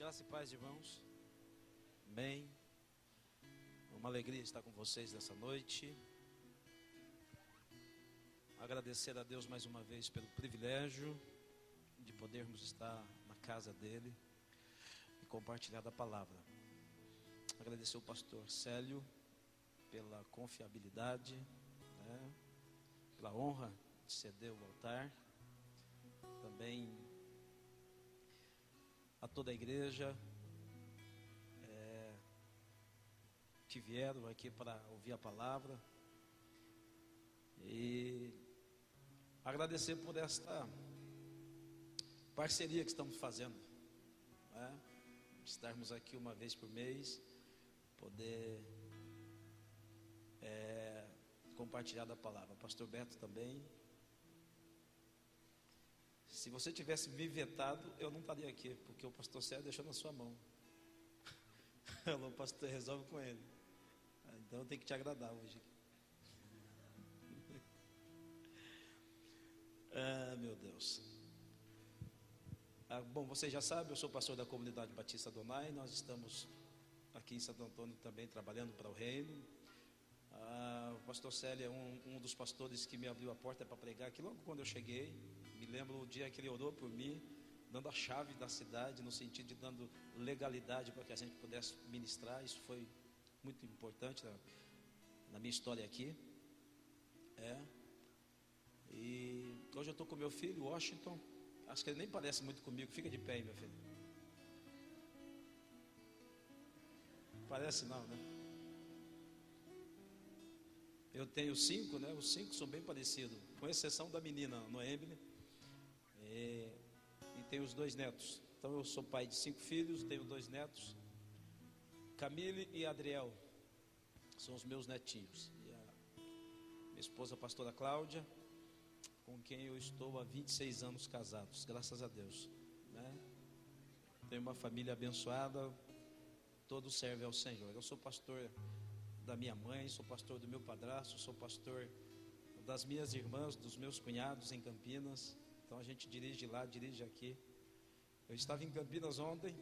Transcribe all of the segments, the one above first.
Graça e paz, irmãos. Amém. Uma alegria estar com vocês nessa noite. Agradecer a Deus mais uma vez pelo privilégio de podermos estar na casa dele e compartilhar da palavra. Agradecer ao pastor Célio pela confiabilidade, pela honra de ceder o altar. Também a toda a igreja que vieram aqui para ouvir a palavra, e agradecer por esta parceria que estamos fazendo, estarmos aqui uma vez por mês, poder compartilhar da palavra. Pastor Beto também. Se você tivesse me vetado, eu não estaria aqui, porque o pastor Célio deixou na sua mão. O pastor resolve com ele. Então eu tenho que te agradar hoje. Meu Deus. Bom, você já sabe, eu sou pastor da comunidade Batista Adonai. Nós estamos aqui em Santo Antônio também trabalhando para o reino. O pastor Célio é um dos pastores que me abriu a porta para pregar aqui logo quando eu cheguei. Me lembro o dia que ele orou por mim, dando a chave da cidade, no sentido de dando legalidade para que a gente pudesse ministrar. Isso foi muito importante na minha história aqui. E hoje eu estou com meu filho, Washington. Acho que ele nem parece muito comigo. Fica de pé aí, meu filho. Parece não, né? Eu tenho 5, né? Os 5 são bem parecidos, com exceção da menina, Noemile. E tenho os 2 netos. Então eu sou pai de 5 filhos, tenho 2 netos, Camille e Adriel, são os meus netinhos. E a minha esposa, a pastora Cláudia, com quem eu estou há 26 anos casados, graças a Deus, Tenho uma família abençoada, todos servem ao Senhor. Eu sou pastor da minha mãe, sou pastor do meu padrasto, sou pastor das minhas irmãs, dos meus cunhados em Campinas. Então a gente dirige lá, dirige aqui. Eu estava em Campinas ontem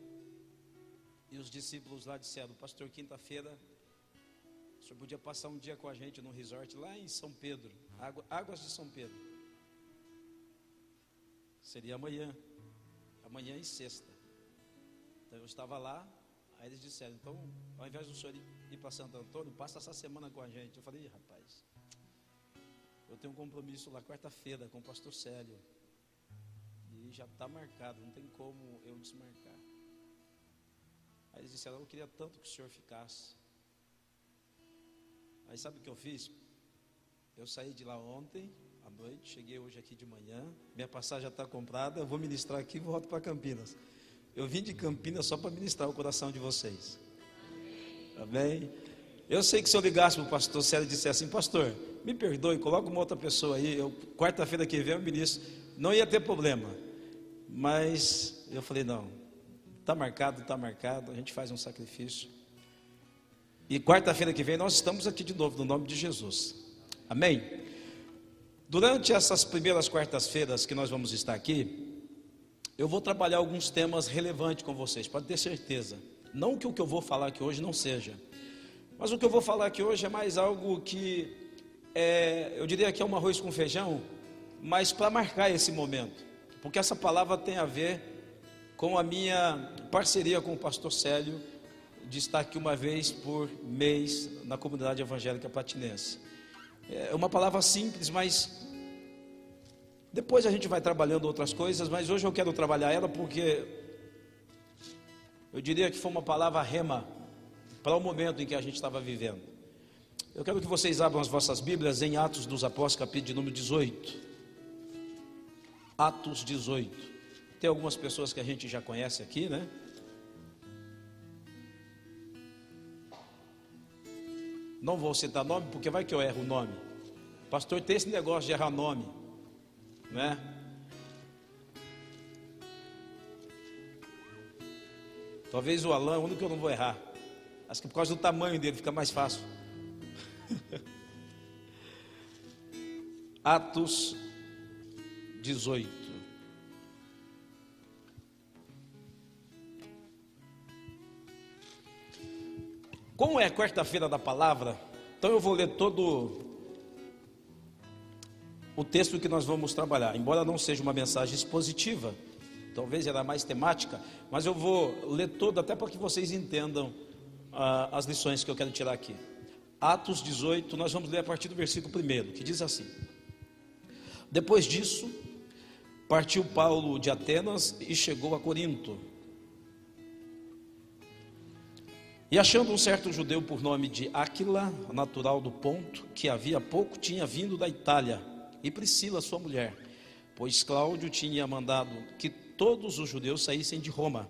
e os discípulos lá disseram: pastor, quinta-feira o senhor podia passar um dia com a gente num resort lá em São Pedro, Águas de São Pedro. Seria amanhã e sexta. Então eu estava lá. Aí eles disseram: então, ao invés do senhor ir para Santo Antônio, passa essa semana com a gente. Eu falei: rapaz, eu tenho um compromisso lá quarta-feira com o pastor Célio, e já está marcado, não tem como eu desmarcar. Aí eles disseram: eu queria tanto que o senhor ficasse. Aí sabe o que eu fiz? Eu saí de lá ontem à noite, cheguei hoje aqui de manhã, minha passagem já está comprada, eu vou ministrar aqui e volto para Campinas. Eu vim de Campinas só para ministrar o coração de vocês. Amém? Eu sei que se eu ligasse para o pastor Célio e dissesse assim: pastor, me perdoe, coloca uma outra pessoa aí, quarta-feira que vem eu ministro, não ia ter problema. Mas eu falei: não, está marcado, a gente faz um sacrifício. E quarta-feira que vem nós estamos aqui de novo, no nome de Jesus. Amém? Durante essas primeiras quartas-feiras que nós vamos estar aqui, eu vou trabalhar alguns temas relevantes com vocês, pode ter certeza. Não que o que eu vou falar aqui hoje não seja, mas o que eu vou falar aqui hoje é mais algo que eu diria que é um arroz com feijão, mas para marcar esse momento, porque essa palavra tem a ver com a minha parceria com o pastor Célio, de estar aqui uma vez por mês na comunidade evangélica patinense. É uma palavra simples, mas depois a gente vai trabalhando outras coisas, mas hoje eu quero trabalhar ela porque eu diria que foi uma palavra rema para o momento em que a gente estava vivendo. Eu quero que vocês abram as vossas Bíblias em Atos dos Apóstolos, capítulo de número 18. Atos 18. Tem algumas pessoas que a gente já conhece aqui, né? Não vou citar nome, porque vai que eu erro o nome. Pastor, tem esse negócio de errar nome, né? Talvez o Alan, o único que eu não vou errar. Acho que por causa do tamanho dele fica mais fácil. Atos 18. Como é quarta-feira da palavra, então eu vou ler todo o texto que nós vamos trabalhar. Embora não seja uma mensagem expositiva, talvez era mais temática, mas eu vou ler todo até para que vocês entendam as lições que eu quero tirar aqui. Atos 18, nós vamos ler a partir do versículo 1, que diz assim: Depois disso, partiu Paulo de Atenas e chegou a Corinto. E achando um certo judeu por nome de Áquila, natural do Ponto, que havia pouco tinha vindo da Itália, e Priscila, sua mulher, pois Cláudio tinha mandado que todos os judeus saíssem de Roma,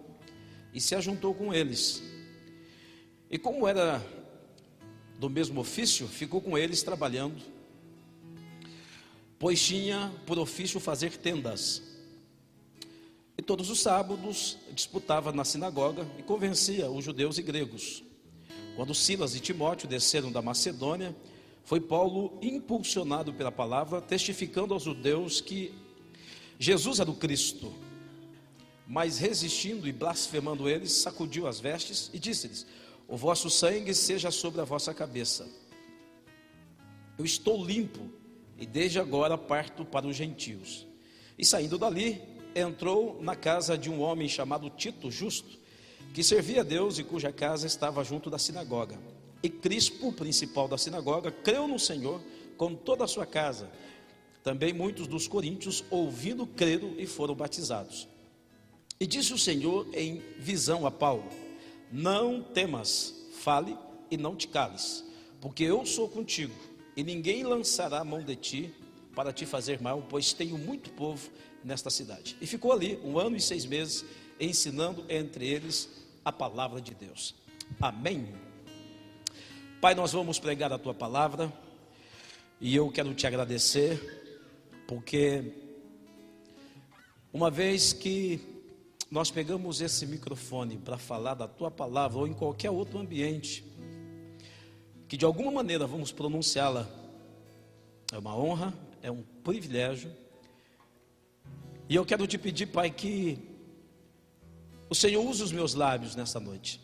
e se ajuntou com eles. E como era do mesmo ofício, ficou com eles trabalhando, pois tinha por ofício fazer tendas. E todos os sábados disputava na sinagoga e convencia os judeus e gregos. Quando Silas e Timóteo desceram da Macedônia, foi Paulo impulsionado pela palavra, testificando aos judeus que Jesus era o Cristo. Mas resistindo e blasfemando eles, sacudiu as vestes e disse-lhes: O vosso sangue seja sobre a vossa cabeça. Eu estou limpo e desde agora parto para os gentios. E saindo dali, entrou na casa de um homem chamado Tito, justo, que servia a Deus e cuja casa estava junto da sinagoga. E Crispo, o principal da sinagoga, creu no Senhor com toda a sua casa. Também muitos dos coríntios, ouvindo, creram e foram batizados. E disse o Senhor em visão a Paulo: Não temas, fale e não te cales, porque eu sou contigo, e ninguém lançará a mão de ti para te fazer mal, pois tenho muito povo nesta cidade. E ficou ali 1 ano e 6 meses, ensinando entre eles a palavra de Deus. Amém. Pai, nós vamos pregar a tua palavra, e eu quero te agradecer, porque uma vez que nós pegamos esse microfone para falar da tua palavra, ou em qualquer outro ambiente, que de alguma maneira vamos pronunciá-la, é uma honra, é um privilégio. E eu quero te pedir, Pai, que o Senhor use os meus lábios nessa noite.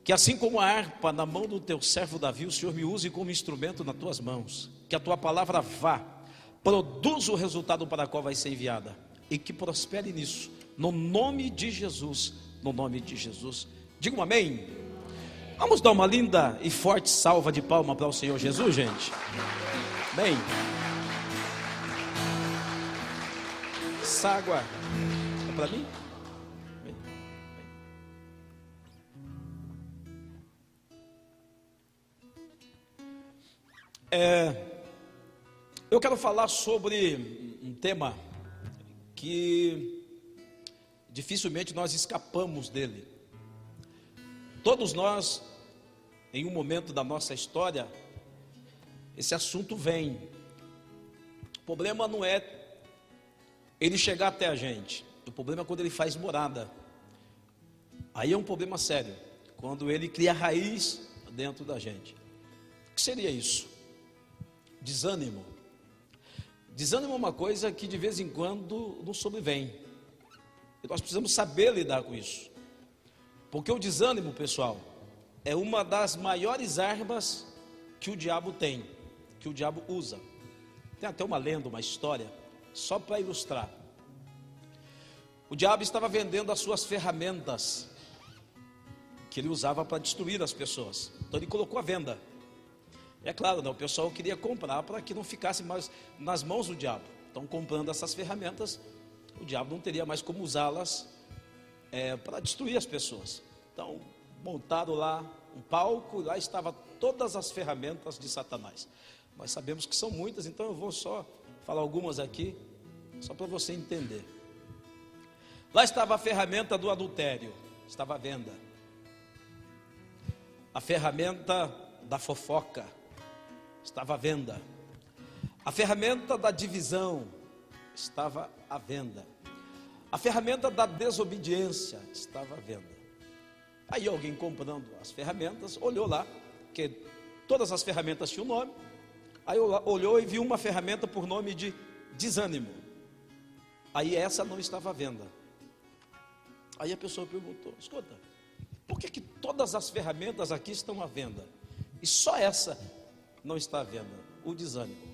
Que assim como a harpa na mão do teu servo Davi, o Senhor me use como instrumento nas tuas mãos. Que a tua palavra vá, produza o resultado para o qual vai ser enviada. E que prospere nisso, no nome de Jesus, no nome de Jesus. Diga um amém. Vamos dar uma linda e forte salva de palma para o Senhor Jesus, gente. Amém. Essa água é para mim? Bem. Eu quero falar sobre um tema que dificilmente nós escapamos dele. Todos nós, em um momento da nossa história, esse assunto vem. O problema não é ele chegar até a gente, o problema é quando ele faz morada. Aí é um problema sério, quando ele cria raiz dentro da gente. O que seria isso? Desânimo. Desânimo é uma coisa que de vez em quando nos sobrevém, e nós precisamos saber lidar com isso, porque o desânimo, pessoal, é uma das maiores armas que o diabo tem, que o diabo usa. Tem até uma lenda, uma história, só para ilustrar. O diabo estava vendendo as suas ferramentas que ele usava para destruir as pessoas. Então ele colocou à venda. É claro, né, o pessoal queria comprar para que não ficasse mais nas mãos do diabo. Então, comprando essas ferramentas, o diabo não teria mais como usá-las para destruir as pessoas. Então, montaram lá um palco, e lá estavam todas as ferramentas de Satanás. Nós sabemos que são muitas, então eu vou só falar algumas aqui, só para você entender. Lá estava a ferramenta do adultério, estava à venda. A ferramenta da fofoca estava à venda. A ferramenta da divisão estava à venda. A ferramenta da desobediência estava à venda. Aí alguém comprando as ferramentas, olhou lá, que todas as ferramentas tinham nome. Aí olhou e viu uma ferramenta por nome de desânimo. Aí essa não estava à venda. Aí a pessoa perguntou: escuta, Por que todas as ferramentas aqui estão à venda e só essa não está à venda? O desânimo.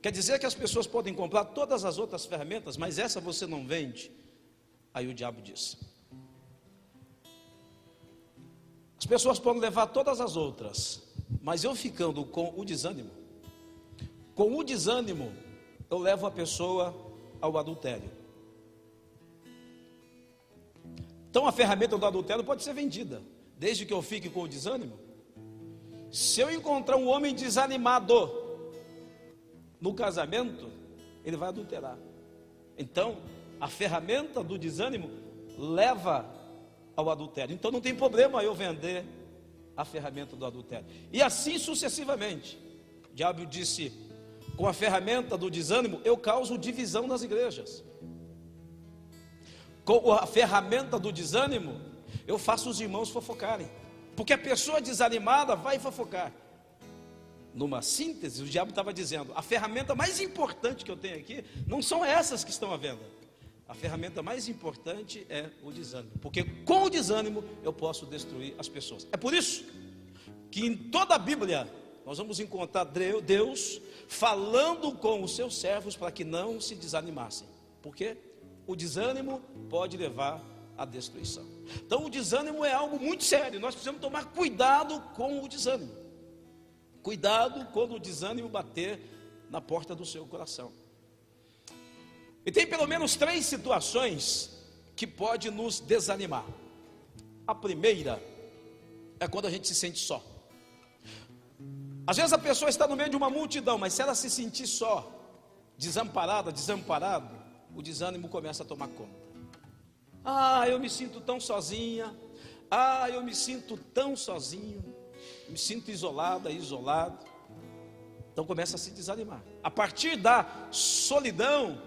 Quer dizer que as pessoas podem comprar todas as outras ferramentas, mas essa você não vende? Aí o diabo diz: as pessoas podem levar todas as outras, mas eu ficando com o desânimo, eu levo a pessoa ao adultério. Então a ferramenta do adultério pode ser vendida, desde que eu fique com o desânimo. Se eu encontrar um homem desanimado no casamento, ele vai adulterar. Então a ferramenta do desânimo leva ao adultério. Então não tem problema eu vender a ferramenta do adultério. E assim sucessivamente. O diabo disse: com a ferramenta do desânimo eu causo divisão nas igrejas. Com a ferramenta do desânimo eu faço os irmãos fofocarem, porque a pessoa desanimada vai fofocar. Numa síntese, o diabo estava dizendo: a ferramenta mais importante que eu tenho aqui não são essas que estão à venda. A ferramenta mais importante é o desânimo, porque com o desânimo eu posso destruir as pessoas. É por isso que em toda a Bíblia nós vamos encontrar Deus falando com os seus servos para que não se desanimassem. Por quê? O desânimo pode levar à destruição. Então o desânimo é algo muito sério. Nós precisamos tomar cuidado com o desânimo. Cuidado quando o desânimo bater na porta do seu coração. E tem pelo menos 3 situações que pode nos desanimar. A primeira é quando a gente se sente só. Às vezes a pessoa está no meio de uma multidão, mas se ela se sentir só, desamparado, o desânimo começa a tomar conta. Ah, eu me sinto tão sozinha. Ah, eu me sinto tão sozinho. Me sinto isolado. Então começa a se desanimar. A partir da solidão,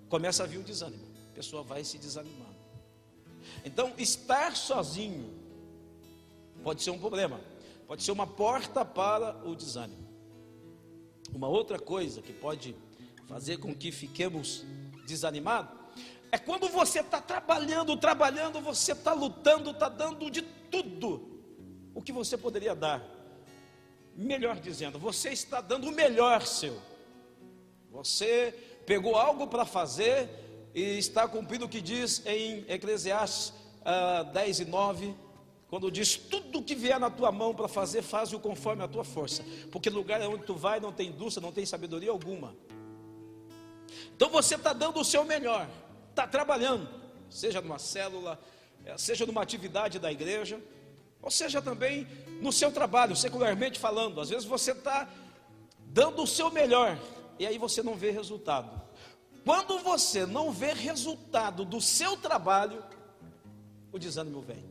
começa a vir o desânimo. A pessoa vai se desanimando. Então, estar sozinho pode ser um problema. Pode ser uma porta para o desânimo. Uma outra coisa que pode fazer com que fiquemos desanimados é quando você está trabalhando, você está lutando, está dando de tudo o que você poderia dar. Melhor dizendo, você está dando o melhor seu. Você pegou algo para fazer e está cumprindo o que diz em Eclesiastes 10:9, quando diz: tudo que vier na tua mão para fazer, faz-o conforme a tua força, porque no lugar onde tu vai não tem indústria, não tem sabedoria alguma. Então você está dando o seu melhor, está trabalhando, seja numa célula, seja numa atividade da igreja, ou seja também no seu trabalho, secularmente falando. Às vezes você está dando o seu melhor e aí você não vê resultado. Quando você não vê resultado do seu trabalho, o desânimo vem.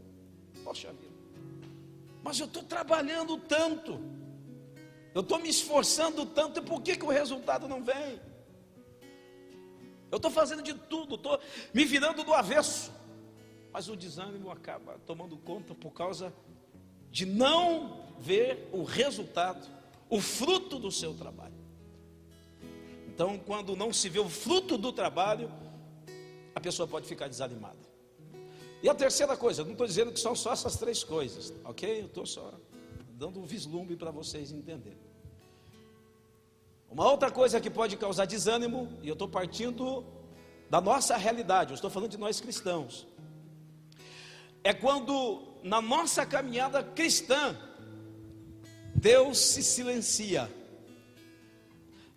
Poxa vida, mas eu estou trabalhando tanto, eu estou me esforçando tanto, e por que o resultado não vem? Eu estou fazendo de tudo, estou me virando do avesso, mas o desânimo acaba tomando conta por causa de não ver o resultado, o fruto do seu trabalho. Então, quando não se vê o fruto do trabalho, a pessoa pode ficar desanimada. E a terceira coisa, eu não estou dizendo que são só essas 3 coisas, ok? Eu estou só dando um vislumbre para vocês entenderem. Uma outra coisa que pode causar desânimo, e eu estou partindo da nossa realidade, eu estou falando de nós cristãos, é quando na nossa caminhada cristã, Deus se silencia.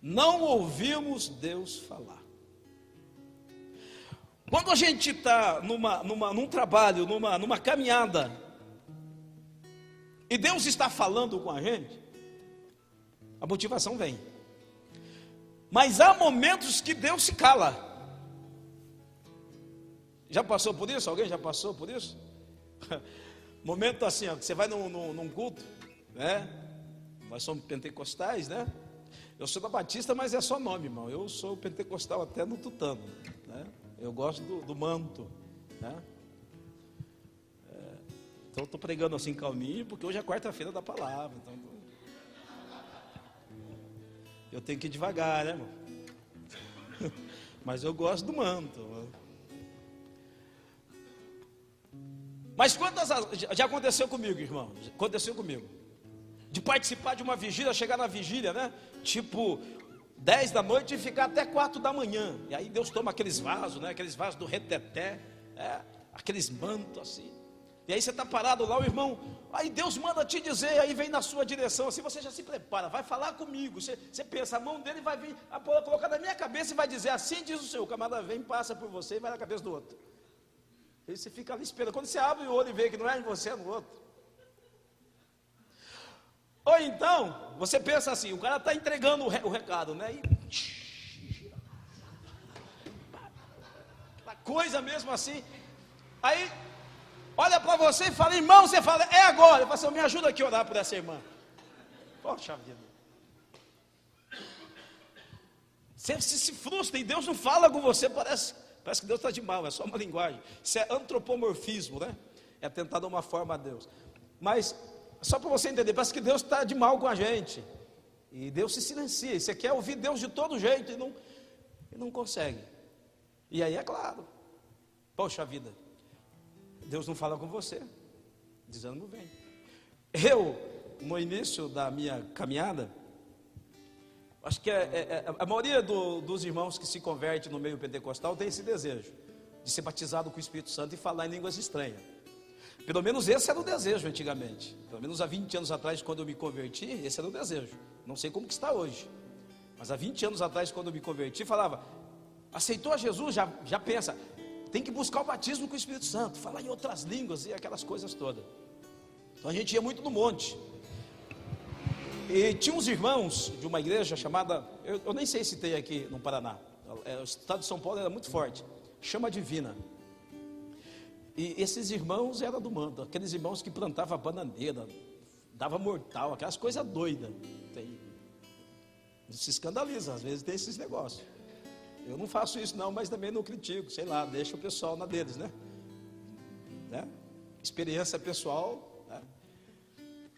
Não ouvimos Deus falar. Quando a gente está num trabalho, numa caminhada, e Deus está falando com a gente, a motivação vem. Mas há momentos que Deus se cala. Já passou por isso? Alguém já passou por isso? Momento assim, ó, que você vai num culto, né? Nós somos pentecostais, né? Eu sou da Batista, mas é só nome, irmão. Eu sou pentecostal até no tutano, né? Eu gosto do manto, né? Então estou pregando assim calminho, porque hoje é quarta-feira da palavra. Então eu tenho que ir devagar, né, irmão? Mas eu gosto do manto. Mas já aconteceu comigo, irmão? Aconteceu comigo. De participar de uma vigília, chegar na vigília, né? Tipo 10 da noite e ficar até 4 da manhã. E aí Deus toma aqueles vasos, né? Aqueles vasos do reteté, aqueles mantos assim. E aí você está parado lá, o irmão, aí Deus manda te dizer, aí vem na sua direção, assim você já se prepara, vai falar comigo. Você pensa, a mão dele vai vir, colocar na minha cabeça e vai dizer, assim diz o Senhor. O camarada vem, passa por você e vai na cabeça do outro. Aí você fica ali esperando. Quando você abre o olho e vê que não é em você, é no outro. Ou então, você pensa assim, o cara está entregando o recado, né? E coisa mesmo assim. Aí olha para você e fala, irmão, você fala, é agora. Eu falo assim, me ajuda aqui a orar por essa irmã. Poxa vida. Você se frustra e Deus não fala com você, parece que Deus está de mal, é só uma linguagem. Isso é antropomorfismo, né? É tentar dar uma forma a Deus. Mas, só para você entender, parece que Deus está de mal com a gente. E Deus se silencia. E você quer ouvir Deus de todo jeito e não consegue. E aí é claro, poxa vida, Deus não fala com você, desânimo vem. Eu, no início da minha caminhada, acho que a maioria dos irmãos que se converte no meio pentecostal tem esse desejo de ser batizado com o Espírito Santo e falar em línguas estranhas. Pelo menos esse era o desejo antigamente. Pelo menos há 20 anos atrás, quando eu me converti, esse era o desejo. Não sei como que está hoje, mas há 20 anos atrás, quando eu me converti, falava, aceitou a Jesus, já pensa, tem que buscar o batismo com o Espírito Santo, falar em outras línguas e aquelas coisas todas. Então a gente ia muito no monte. E tinha uns irmãos de uma igreja chamada, eu nem sei se tem aqui no Paraná, o estado de São Paulo era muito forte, chama Divina. E esses irmãos eram do mando, aqueles irmãos que plantavam bananeira, dava mortal, aquelas coisas doidas. Se escandaliza, às vezes tem esses negócios. Eu não faço isso não, mas também não critico, sei lá, deixa o pessoal na deles, né? Experiência pessoal, né?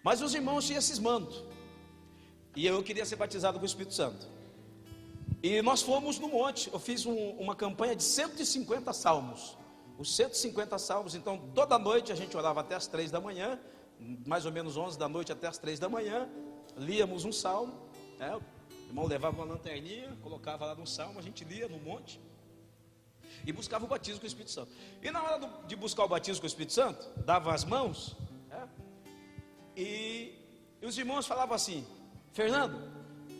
Mas os irmãos tinham esses mantos. E eu queria ser batizado com o Espírito Santo. E nós fomos no monte. Eu fiz uma campanha de 150 salmos. Os 150 salmos, então toda noite a gente orava até as 3 da manhã, mais ou menos 11 da noite até as 3 da manhã, líamos um salmo, né? O irmão levava uma lanterninha, colocava lá no salmo, a gente lia no monte e buscava o batismo com o Espírito Santo. E na hora de buscar o batismo com o Espírito Santo, dava as mãos, né? E os irmãos falavam assim, Fernando,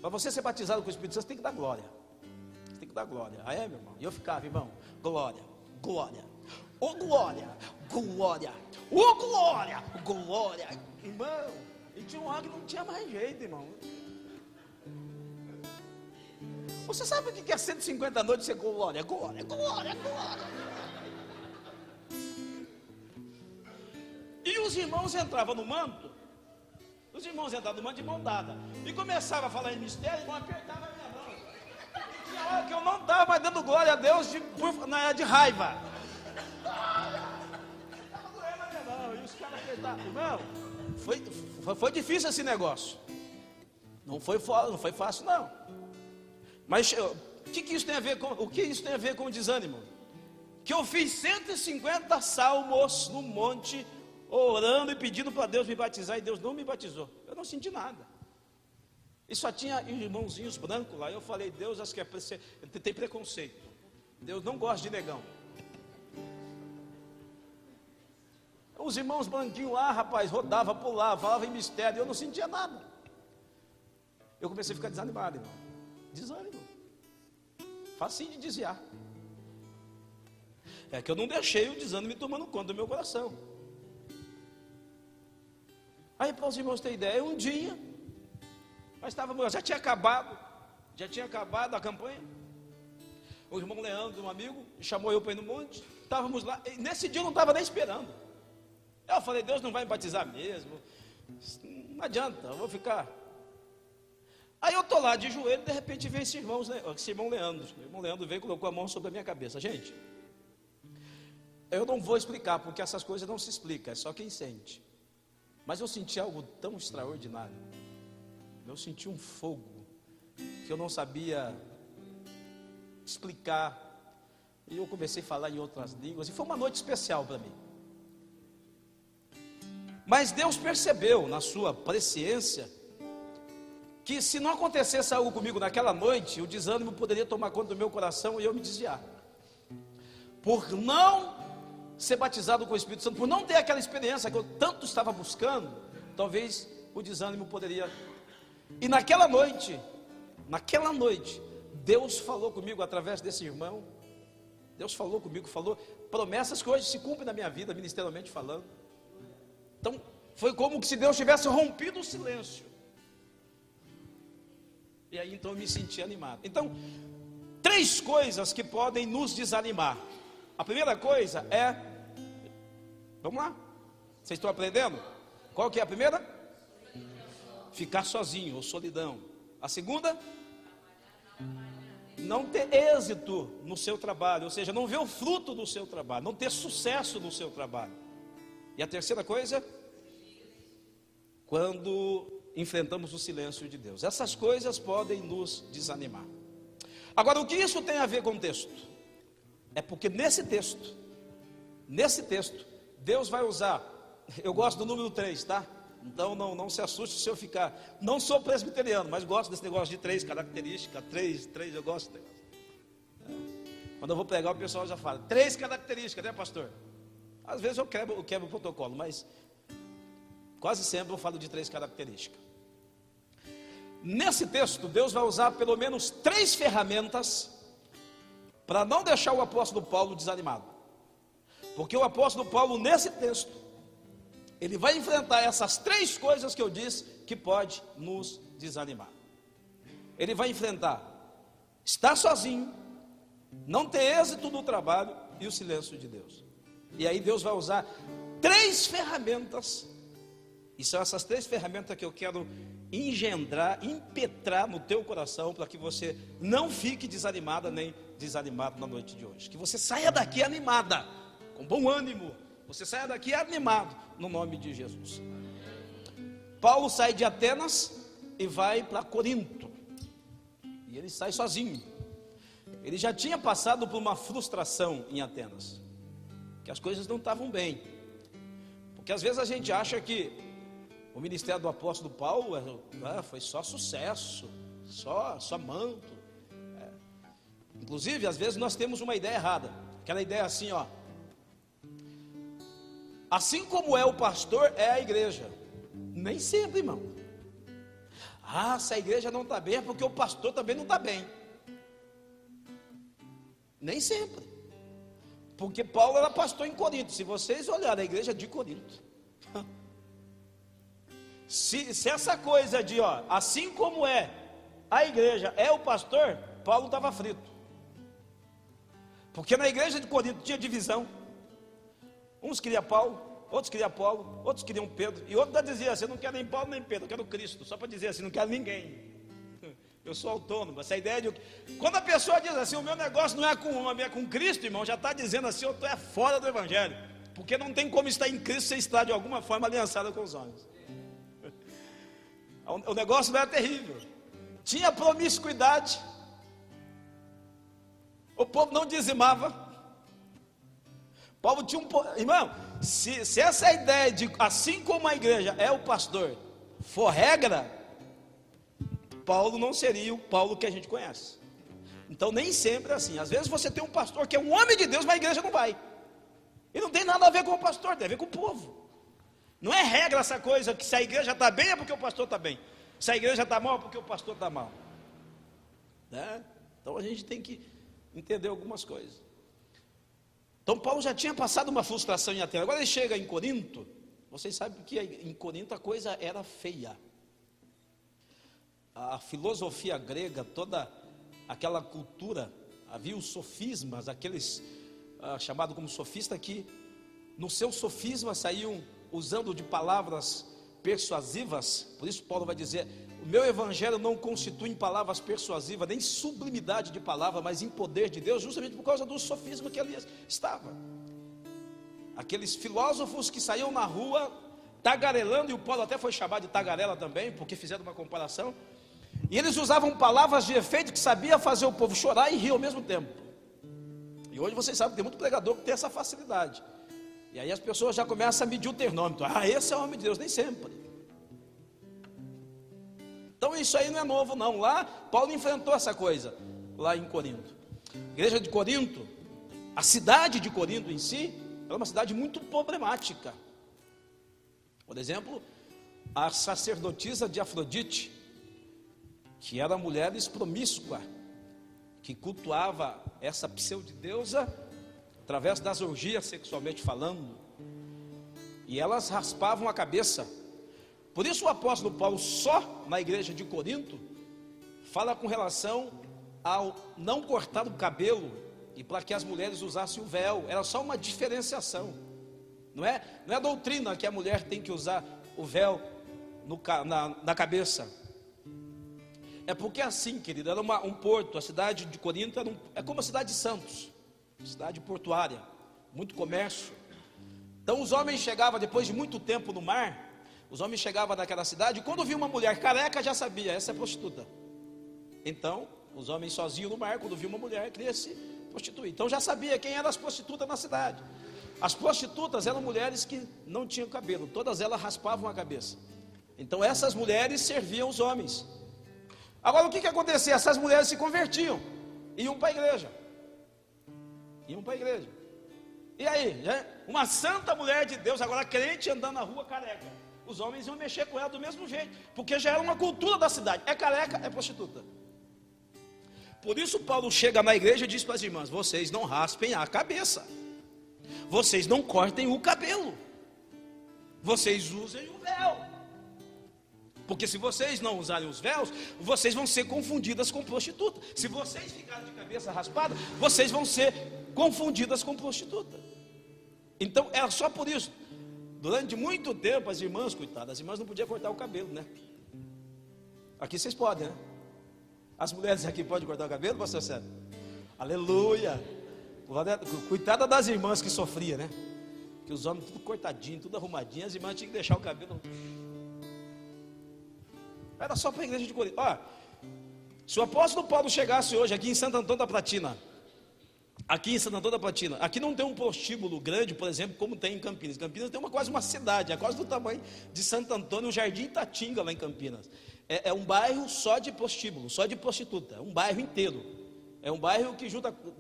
para você ser batizado com o Espírito Santo, você tem que dar glória. Você tem que dar glória. Aí, meu irmão, e eu ficava, irmão, glória, glória, ô glória, glória, ô glória, glória. Irmão, e tinha uma hora que não tinha mais jeito, irmão. Você sabe o que é 150 noites de ser glória, glória, glória, glória. E os irmãos entravam no manto, de mão dada, e começavam a falar em mistério, e não apertava a minha mão. E tinha hora que eu não estava mais dando glória a Deus de raiva. Estava doendo a minha mão, e os caras apertavam. Irmão, foi difícil esse negócio. Não foi fácil não. Mas o que isso tem a ver com o desânimo? Que eu fiz 150 salmos no monte, orando e pedindo para Deus me batizar, e Deus não me batizou. Eu não senti nada. E só tinha irmãozinhos brancos lá. Eu falei, Deus, acho que tem preconceito. Deus não gosta de negão. Os irmãos branquinhos lá, rapaz, rodava, pulava, falava em mistério, e eu não sentia nada. Eu comecei a ficar desanimado, irmão. Desânimo. Facinho de desviar. É que eu não deixei o desânimo me tomando conta do meu coração. Aí para os irmãos terem ideia, um dia, já tinha acabado a campanha. O irmão Leandro, um amigo, chamou eu para ir no monte. Estávamos lá, e nesse dia eu não estava nem esperando. Eu falei, Deus não vai me batizar mesmo. Não adianta, eu vou ficar. Aí eu estou lá de joelho, de repente vem esse irmão Leandro. O irmão Leandro veio e colocou a mão sobre a minha cabeça. Gente, eu não vou explicar, porque essas coisas não se explicam, é só quem sente. Mas eu senti algo tão extraordinário. Eu senti um fogo que eu não sabia explicar. E eu comecei a falar em outras línguas. E foi uma noite especial para mim. Mas Deus percebeu na sua presciência que se não acontecesse algo comigo naquela noite, o desânimo poderia tomar conta do meu coração e eu me desviar. Por não ser batizado com o Espírito Santo, por não ter aquela experiência que eu tanto estava buscando, talvez o desânimo poderia. E naquela noite, Deus falou comigo através desse irmão. Deus falou comigo, falou promessas que hoje se cumprem na minha vida, ministerialmente falando. Então, foi como se Deus tivesse rompido o silêncio. E aí então eu me senti animado. Então, 3 coisas que podem nos desanimar. A primeira coisa é, vamos lá, vocês estão aprendendo? Qual que é a primeira? Ficar sozinho ou solidão. A segunda? Não ter êxito no seu trabalho, ou seja, não ver o fruto do seu trabalho, não ter sucesso no seu trabalho. E a terceira coisa? Quando enfrentamos o silêncio de Deus. Essas coisas podem nos desanimar. Agora, o que isso tem a ver com o texto? É porque nesse texto, Deus vai usar, eu gosto do número 3, tá? Então não se assuste se eu ficar, não sou presbiteriano, mas gosto desse negócio de 3 características, 3, eu gosto desse negócio. Quando eu vou pregar, o pessoal já fala, 3 características, né, pastor? Às vezes eu quebro o protocolo, mas quase sempre eu falo de 3 características. Nesse texto, Deus vai usar pelo menos 3 ferramentas para não deixar o apóstolo Paulo desanimado. Porque o apóstolo Paulo, nesse texto, ele vai enfrentar essas 3 coisas que eu disse que pode nos desanimar. Ele vai enfrentar estar sozinho, não ter êxito no trabalho e o silêncio de Deus. E aí Deus vai usar 3 ferramentas. E são essas 3 ferramentas que eu quero engendrar, impetrar no teu coração, para que você não fique desanimada nem desanimado na noite de hoje. Que você saia daqui animada, com bom ânimo. Você saia daqui animado, no nome de Jesus. Paulo sai de Atenas e vai para Corinto. E ele sai sozinho. Ele já tinha passado por uma frustração em Atenas, que as coisas não estavam bem. Porque às vezes a gente acha que o ministério do apóstolo Paulo foi só sucesso, só manto. Inclusive, às vezes nós temos uma ideia errada. Aquela ideia assim, ó. Assim como é o pastor, é a igreja. Nem sempre, irmão. Se a igreja não está bem, é porque o pastor também não está bem. Nem sempre. Porque Paulo era pastor em Corinto. Se vocês olharem a igreja de Corinto, se essa coisa de, assim como é a igreja, é o pastor, Paulo estava frito. Porque na igreja de Corinto tinha divisão. Uns queriam Paulo, outros queriam Apolo, outros queriam Pedro, e outros diziam assim: eu não quero nem Paulo nem Pedro, eu quero Cristo. Só para dizer assim, não quero ninguém. Eu sou autônomo. Essa ideia de, quando a pessoa diz assim, o meu negócio não é com um homem, é com Cristo, irmão, já está dizendo assim, eu estou fora do evangelho. Porque não tem como estar em Cristo sem estar de alguma forma aliançado com os homens. O negócio não é terrível. Tinha promiscuidade. O povo não dizimava. Paulo tinha irmão, se essa ideia de, assim como a igreja é o pastor, for regra, Paulo não seria o Paulo que a gente conhece. Então nem sempre é assim. Às vezes você tem um pastor que é um homem de Deus, mas a igreja não vai. E não tem nada a ver com o pastor, tem a ver com o povo. Não é regra essa coisa que se a igreja está bem é porque o pastor está bem. Se a igreja está mal é porque o pastor está mal. Né? Então a gente tem que entender algumas coisas. Então Paulo já tinha passado uma frustração em Atenas. Agora ele chega em Corinto. Vocês sabem que em Corinto a coisa era feia. A filosofia grega, toda aquela cultura, havia os sofismas, aqueles chamados como sofista, que no seu sofisma saíam usando de palavras persuasivas. Por isso Paulo vai dizer: o meu evangelho não constitui em palavras persuasivas, nem sublimidade de palavra, mas em poder de Deus, justamente por causa do sofisma que ali estava. Aqueles filósofos que saíam na rua tagarelando, e o Paulo até foi chamado de tagarela também, porque fizeram uma comparação, e eles usavam palavras de efeito que sabia fazer o povo chorar e rir ao mesmo tempo. E hoje vocês sabem que tem muito pregador que tem essa facilidade. E aí as pessoas já começam a medir o termômetro. Esse é o homem de Deus, nem sempre. Então isso aí não é novo não. Lá, Paulo enfrentou essa coisa, lá em Corinto. A igreja de Corinto, a cidade de Corinto em si, é uma cidade muito problemática. Por exemplo, a sacerdotisa de Afrodite, que era mulher promíscua, que cultuava essa pseudodeusa através das orgias, sexualmente falando, e elas raspavam a cabeça. Por isso o apóstolo Paulo, só na igreja de Corinto, fala com relação ao não cortar o cabelo, e para que as mulheres usassem o véu. Era só uma diferenciação. Não é doutrina que a mulher tem que usar o véu na cabeça. É porque assim, querido, era um porto. A cidade de Corinto é como a cidade de Santos, cidade portuária, muito comércio. Então os homens chegavam, depois de muito tempo no mar, os homens chegavam naquela cidade, e quando viam uma mulher careca, já sabia, essa é prostituta. Então, os homens sozinhos no mar, quando viam uma mulher, queria se prostituir. Então já sabia quem eram as prostitutas na cidade. As prostitutas eram mulheres que não tinham cabelo, todas elas raspavam a cabeça. Então essas mulheres serviam os homens. Agora o que acontecia? Essas mulheres se convertiam, iam para a igreja. E aí, uma santa mulher de Deus, agora crente, andando na rua careca. Os homens iam mexer com ela do mesmo jeito, porque já era uma cultura da cidade. É careca, é prostituta. Por isso Paulo chega na igreja e diz para as irmãs: vocês não raspem a cabeça, vocês não cortem o cabelo, vocês usem o véu, porque se vocês não usarem os véus, vocês vão ser confundidas com prostituta. Se vocês ficarem de cabeça raspada, vocês vão ser confundidas com prostituta. Então era só por isso. Durante muito tempo as irmãs, coitadas, as irmãs não podiam cortar o cabelo, né? Aqui vocês podem, né? As mulheres aqui podem cortar o cabelo, pastor Sérgio? Aleluia! Coitada das irmãs que sofriam, né? Que os homens tudo cortadinho, tudo arrumadinho, as irmãs tinham que deixar o cabelo. Era só para a igreja de Corinto. Se o apóstolo Paulo chegasse hoje aqui em Santo Antônio da Platina, aqui não tem um prostíbulo grande, por exemplo, como tem em Campinas. Campinas tem quase uma cidade, é quase do tamanho de Santo Antônio, o Jardim Itatinga lá em Campinas. É um bairro só de prostíbulo, só de prostituta, é um bairro inteiro. É um bairro que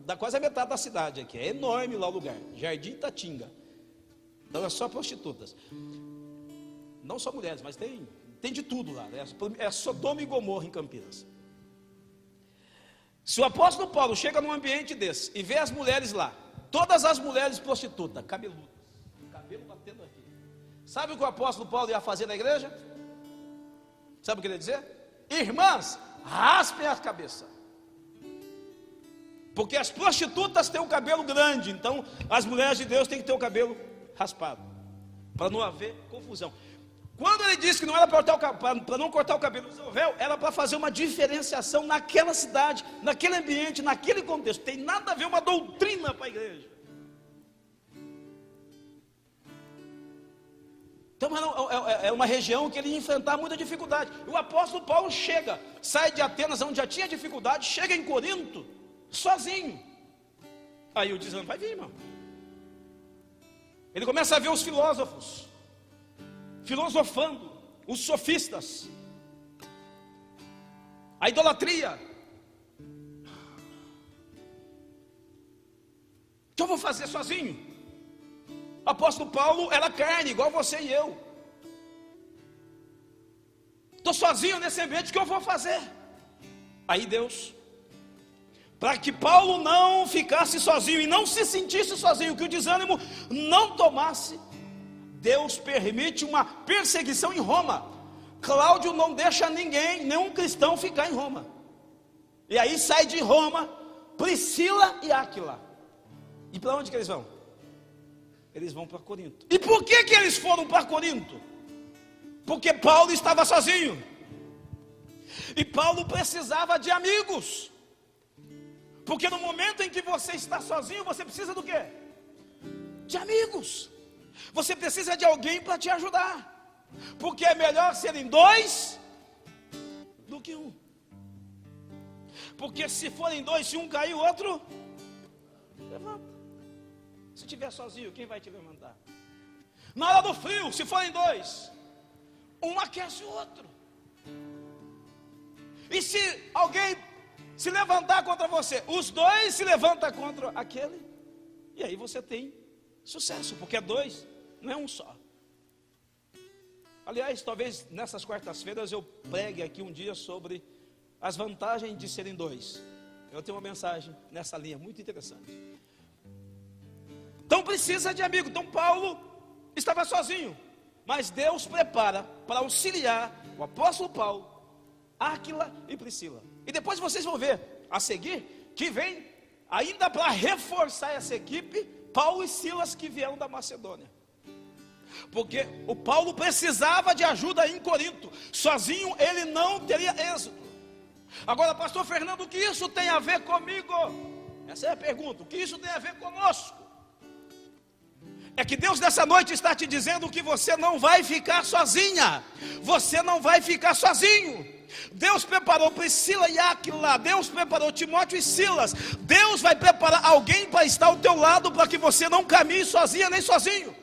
dá quase a metade da cidade aqui, é enorme lá o lugar, Jardim Itatinga. Então é só prostitutas. Não só mulheres, mas tem de tudo lá, né? É Sodoma e Gomorra em Campinas. Se o apóstolo Paulo chega num ambiente desse e vê as mulheres lá, todas as mulheres prostitutas, cabeludas, cabelo batendo aqui, sabe o que o apóstolo Paulo ia fazer na igreja? Sabe o que ele ia dizer? Irmãs, raspem a cabeça, porque as prostitutas têm o cabelo grande, então as mulheres de Deus têm que ter o cabelo raspado, para não haver confusão. Quando ele disse que não era para não cortar o cabelo, usar o véu, era para fazer uma diferenciação naquela cidade, naquele ambiente, naquele contexto. Tem nada a ver uma doutrina para a igreja. Então é uma região que ele ia enfrentar muita dificuldade. O apóstolo Paulo sai de Atenas, onde já tinha dificuldade, chega em Corinto, sozinho. Aí o desânimo vai vir, irmão. Ele começa a ver os filósofos filosofando, os sofistas, a idolatria. O que eu vou fazer sozinho? O apóstolo Paulo era carne, igual você e eu. Estou sozinho nesse ambiente, o que eu vou fazer? Aí Deus, para que Paulo não ficasse sozinho e não se sentisse sozinho, que o desânimo não tomasse, Deus permite uma perseguição em Roma. Cláudio não deixa nenhum cristão ficar em Roma. E aí sai de Roma Priscila e Áquila. E para onde que eles vão? Eles vão para Corinto. E por que eles foram para Corinto? Porque Paulo estava sozinho. E Paulo precisava de amigos. Porque no momento em que você está sozinho, você precisa do quê? De amigos. Você precisa de alguém para te ajudar, porque é melhor serem dois do que um. Porque se forem dois, se um cair, o outro levanta. Se estiver sozinho, quem vai te levantar? Na hora do frio, se forem dois, um aquece o outro. E se alguém se levantar contra você, os dois se levantam contra aquele, e aí você tem sucesso, porque é dois, não é um só. Aliás, talvez nessas quartas-feiras eu pregue aqui um dia sobre as vantagens de serem dois. Eu tenho uma mensagem nessa linha muito interessante. Então precisa de amigo. Então Paulo estava sozinho, mas Deus prepara para auxiliar o apóstolo Paulo, Áquila e Priscila. E depois vocês vão ver a seguir que vem ainda para reforçar essa equipe, Paulo e Silas que vieram da Macedônia. Porque o Paulo precisava de ajuda em Corinto. Sozinho ele não teria êxito. Agora, pastor Fernando, o que isso tem a ver comigo? Essa é a pergunta. O que isso tem a ver conosco? É que Deus nessa noite está te dizendo que você não vai ficar sozinha. Você não vai ficar sozinho. Deus preparou Priscila e Áquila. Deus preparou Timóteo e Silas. Deus vai preparar alguém para estar ao teu lado, para que você não caminhe sozinha nem sozinho.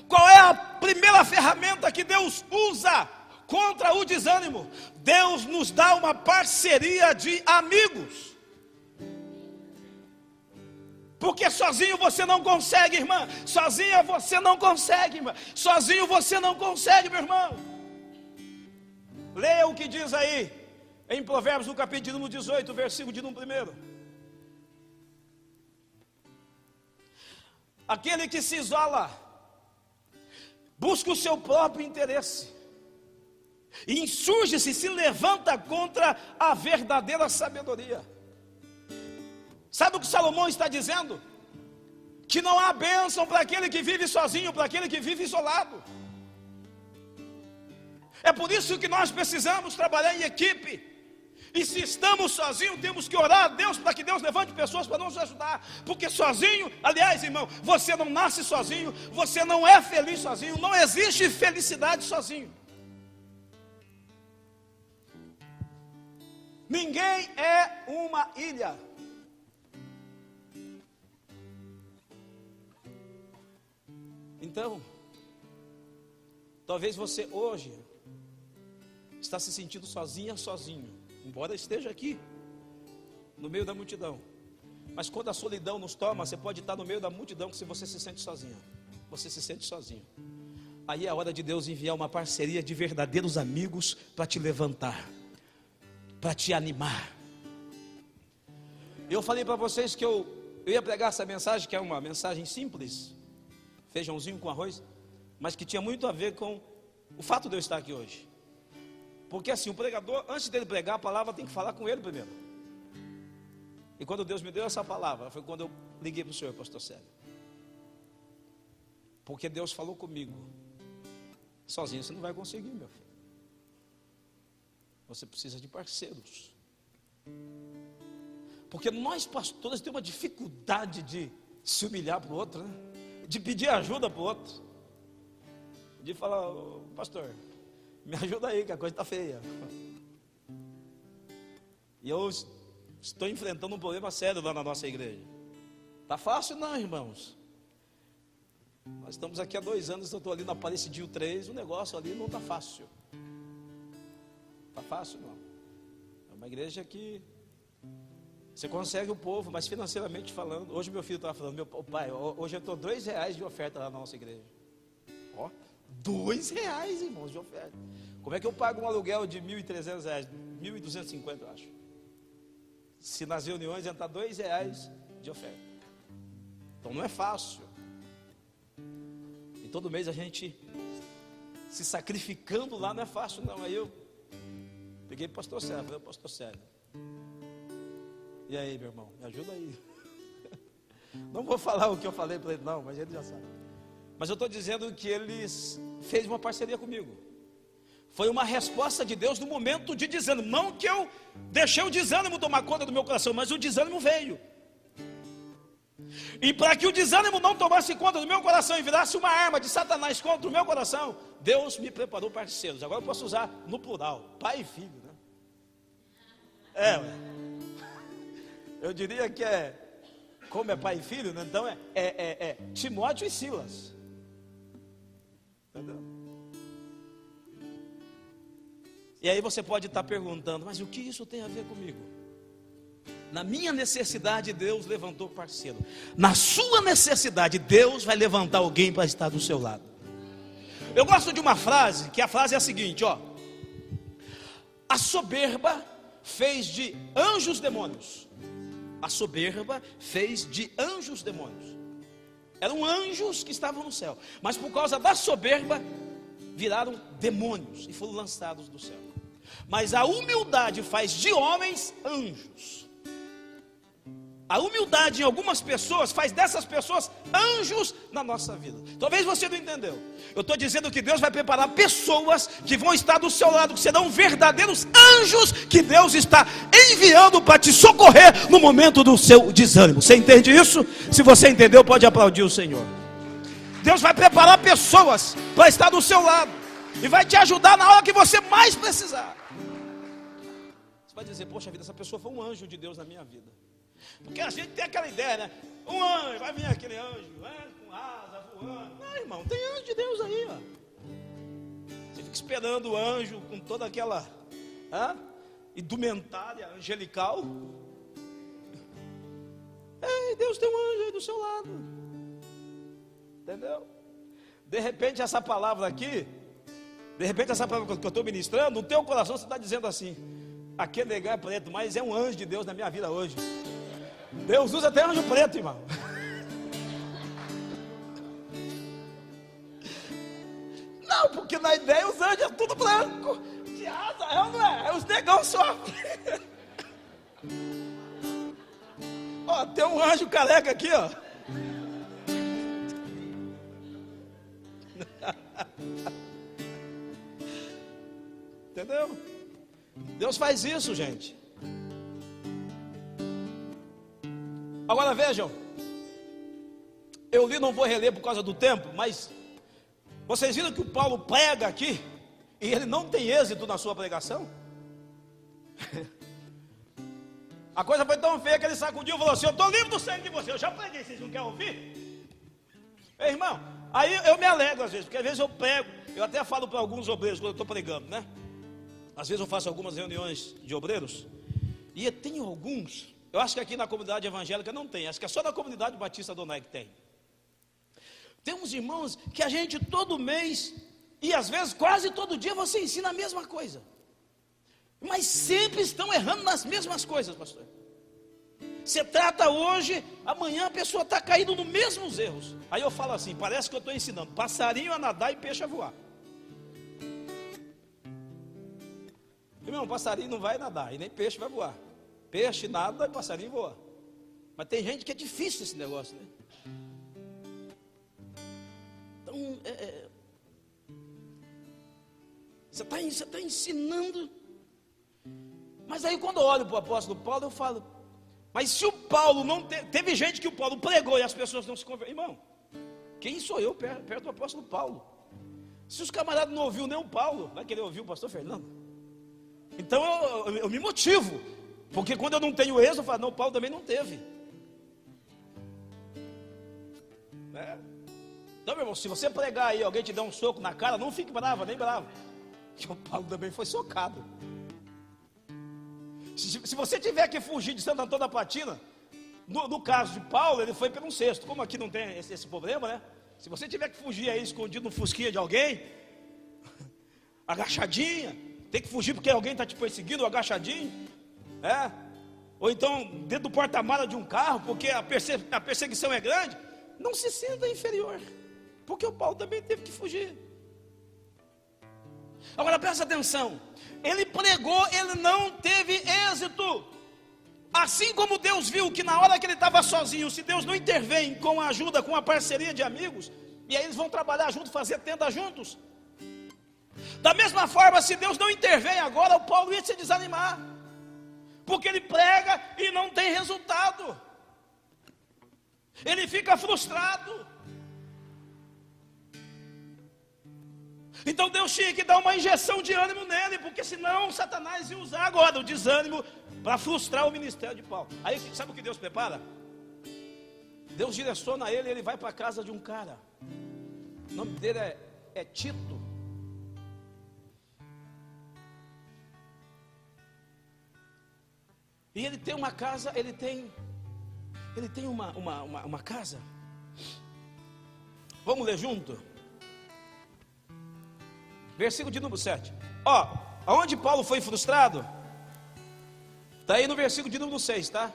Qual é a primeira ferramenta que Deus usa contra o desânimo? Deus nos dá uma parceria de amigos. Porque sozinho você não consegue, irmã. Sozinha você não consegue, irmã. Sozinho você não consegue, meu irmão. Leia o que diz aí em Provérbios, no capítulo número 18, versículo de número 1. Aquele que se isola busca o seu próprio interesse e insurge-se, se levanta contra a verdadeira sabedoria. Sabe o que Salomão está dizendo? Que não há bênção para aquele que vive sozinho, para aquele que vive isolado. É por isso que nós precisamos trabalhar em equipe. E se estamos sozinhos, temos que orar a Deus para que Deus levante pessoas para nos ajudar. Porque sozinho, aliás, irmão, você não nasce sozinho, você não é feliz sozinho, não existe felicidade sozinho. Ninguém é uma ilha. Então, talvez você hoje está se sentindo sozinha, sozinho, embora esteja aqui, no meio da multidão. Mas quando a solidão nos toma, você pode estar no meio da multidão, que se você se sente sozinha, você se sente sozinho. Aí é a hora de Deus enviar uma parceria de verdadeiros amigos para te levantar, para te animar. Eu falei para vocês que eu ia pregar essa mensagem, que é uma mensagem simples, feijãozinho com arroz, mas que tinha muito a ver com o fato de eu estar aqui hoje. Porque assim, o pregador, antes dele pregar a palavra, tem que falar com ele primeiro. E quando Deus me deu essa palavra, foi quando eu liguei para o senhor, pastor Célio. Porque Deus falou comigo: sozinho você não vai conseguir, meu filho. Você precisa de parceiros. Porque nós pastores temos uma dificuldade de se humilhar para o outro, né? De pedir ajuda para o outro, de falar: oh, pastor, me ajuda aí que a coisa está feia. E eu estou enfrentando um problema sério lá na nossa igreja. Está fácil não, irmãos. Nós estamos aqui há 2 anos, eu estou ali na Aparecidinho 3, o negócio ali não está fácil. Está fácil não. É uma igreja que você consegue o povo, mas financeiramente falando, hoje meu filho estava falando: meu pai, hoje eu estou R$2 de oferta lá na nossa igreja. Ó, R$2, irmãos, de oferta. Como é que eu pago um aluguel de R$1.300, R$1.250, eu acho? Se nas reuniões entrar R$2 de oferta. Então não é fácil. E todo mês a gente se sacrificando lá, não é fácil não. Aí eu peguei para o pastor Célio, falei: pastor Célio, e aí, meu irmão, me ajuda aí. Não vou falar o que eu falei para ele não, mas ele já sabe. Mas eu estou dizendo que ele fez uma parceria comigo. Foi uma resposta de Deus no momento de desânimo. Não que eu deixei o desânimo tomar conta do meu coração, mas o desânimo veio. E para que o desânimo não tomasse conta do meu coração e virasse uma arma de Satanás contra o meu coração, Deus me preparou parceiros. Agora eu posso usar no plural, pai e filho, né? Eu diria que é como é pai e filho, né? Então é Timóteo e Silas. Entendeu? E aí você pode estar perguntando, mas o que isso tem a ver comigo? Na minha necessidade, Deus levantou parceiro. Na sua necessidade, Deus vai levantar alguém para estar do seu lado. Eu gosto de uma frase, que a frase é a seguinte, ó: a soberba fez de anjos demônios. A soberba fez de anjos demônios. Eram anjos que estavam no céu, mas por causa da soberba viraram demônios e foram lançados do céu. Mas a humildade faz de homens anjos. A humildade em algumas pessoas faz dessas pessoas anjos na nossa vida. Talvez você não entendeu. Eu estou dizendo que Deus vai preparar pessoas que vão estar do seu lado, que serão verdadeiros anjos que Deus está enviando para te socorrer no momento do seu desânimo. Você entende isso? Se você entendeu, pode aplaudir o Senhor. Deus vai preparar pessoas para estar do seu lado e vai te ajudar na hora que você mais precisar. Você vai dizer, poxa vida, essa pessoa foi um anjo de Deus na minha vida. Porque a gente tem aquela ideia, né? Um anjo, vai vir aquele anjo, com asa, voando. Não, irmão, tem anjo de Deus aí, ó. Você fica esperando o anjo com toda aquela indumentária angelical. Ei, Deus tem um anjo aí do seu lado. Entendeu? De repente essa palavra aqui, que eu estou ministrando, no teu coração você está dizendo assim: aquele negão é preto, mas é um anjo de Deus na minha vida hoje. Deus usa até anjo preto, irmão. Não, porque na ideia os anjos é tudo branco, de asa, é ou não é? É os negão só. Ó, tem um anjo careca aqui, ó. Entendeu? Deus faz isso, gente. Agora vejam, eu li, não vou reler por causa do tempo, mas vocês viram que o Paulo prega aqui e ele não tem êxito na sua pregação? A coisa foi tão feia que ele sacudiu e falou assim: eu estou livre do sangue de você, eu já preguei, vocês não querem ouvir? Ei, irmão, aí eu me alegro às vezes, porque às vezes eu prego, eu até falo para alguns obreiros quando eu estou pregando, né? Às vezes eu faço algumas reuniões de obreiros e tem alguns. Eu acho que aqui na comunidade evangélica não tem, acho que é só na comunidade batista Adonai que tem. Tem uns irmãos que a gente todo mês, e às vezes quase todo dia você ensina a mesma coisa, mas sempre estão errando nas mesmas coisas, pastor. Você trata hoje, amanhã a pessoa está caindo nos mesmos erros. Aí eu falo assim, parece que eu estou ensinando passarinho a nadar e peixe a voar. Irmão, passarinho não vai nadar e nem peixe vai voar. Peixe nada e passarinho voa. Mas tem gente que é difícil esse negócio, né? Então, você está ensinando. Mas aí quando eu olho para o apóstolo Paulo, eu falo, mas se o Paulo não teve gente que o Paulo pregou e as pessoas não se converteram. Irmão, quem sou eu perto do apóstolo Paulo? Se os camaradas não ouviram nem o Paulo, vai querer ouvir o pastor Fernando? Então eu me motivo. Porque quando eu não tenho êxito, eu falo, não, o Paulo também não teve. Então, meu irmão, se você pregar aí, alguém te der um soco na cara, não fique bravo, nem bravo. Porque o Paulo também foi socado. Se você tiver que fugir de Santo Antônio da Platina, no caso de Paulo, ele foi pelo um cesto. Como aqui não tem esse problema, né? Se você tiver que fugir aí escondido no fusquinha de alguém, agachadinha, tem que fugir porque alguém está te perseguindo, agachadinho. Ou então dentro do porta-mala de um carro, porque a perseguição é grande, não se sinta inferior, porque o Paulo também teve que fugir. Agora presta atenção, ele pregou, ele não teve êxito, assim como Deus viu que na hora que ele estava sozinho, se Deus não intervém com a ajuda, com a parceria de amigos, e aí eles vão trabalhar juntos, fazer tenda juntos, da mesma forma, se Deus não intervém agora, o Paulo ia se desanimar, porque ele prega e não tem resultado, ele fica frustrado. Então Deus tinha que dar uma injeção de ânimo nele, porque senão Satanás ia usar agora o desânimo para frustrar o ministério de Paulo. Aí sabe o que Deus prepara? Deus direciona ele e ele vai para a casa de um cara. O nome dele é Tito. E ele tem uma casa, ele tem uma casa. Vamos ler junto? Versículo de número 7. Ó, aonde Paulo foi frustrado? Está aí no versículo de número 6, tá?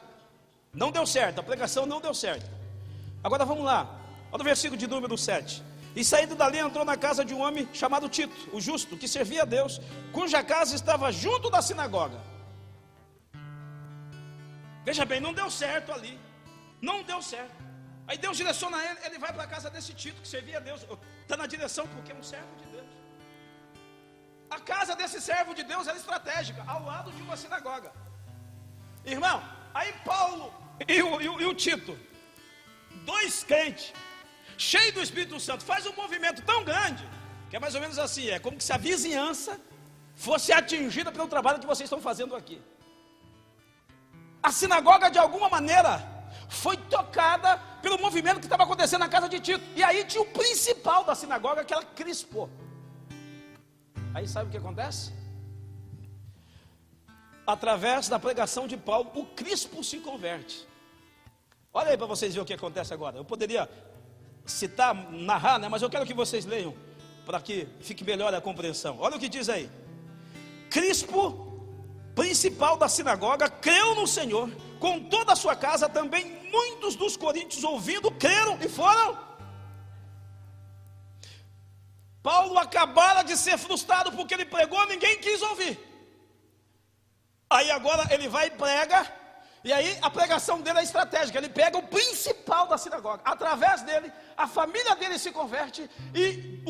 Não deu certo, a pregação não deu certo. Agora vamos lá, olha o versículo de número 7. E saindo dali entrou na casa de um homem chamado Tito, o justo, que servia a Deus, cuja casa estava junto da sinagoga. Veja bem, não deu certo ali. Não deu certo. Aí Deus direciona ele, ele vai para a casa desse Tito, que servia a Deus. Está na direção porque é um servo de Deus. A casa desse servo de Deus era estratégica, ao lado de uma sinagoga. Irmão, aí Paulo e o Tito, dois crentes, cheios do Espírito Santo, faz um movimento tão grande, que é mais ou menos assim, é como se a vizinhança fosse atingida pelo trabalho que vocês estão fazendo aqui. A sinagoga de alguma maneira foi tocada pelo movimento que estava acontecendo na casa de Tito. E aí tinha o principal da sinagoga, que era Crispo. Aí sabe o que acontece? Através da pregação de Paulo, o Crispo se converte. Olha aí para vocês verem o que acontece agora. Eu poderia citar, narrar, né? Mas eu quero que vocês leiam, para que fique melhor a compreensão. Olha o que diz aí. Crispo, principal da sinagoga, creu no Senhor, com toda a sua casa. Também muitos dos coríntios, ouvindo, creram e foram. Paulo acabara de ser frustrado porque ele pregou, ninguém quis ouvir. Aí agora ele vai e prega, e aí a pregação dele é estratégica. Ele pega o principal da sinagoga, através dele a família dele se converte, e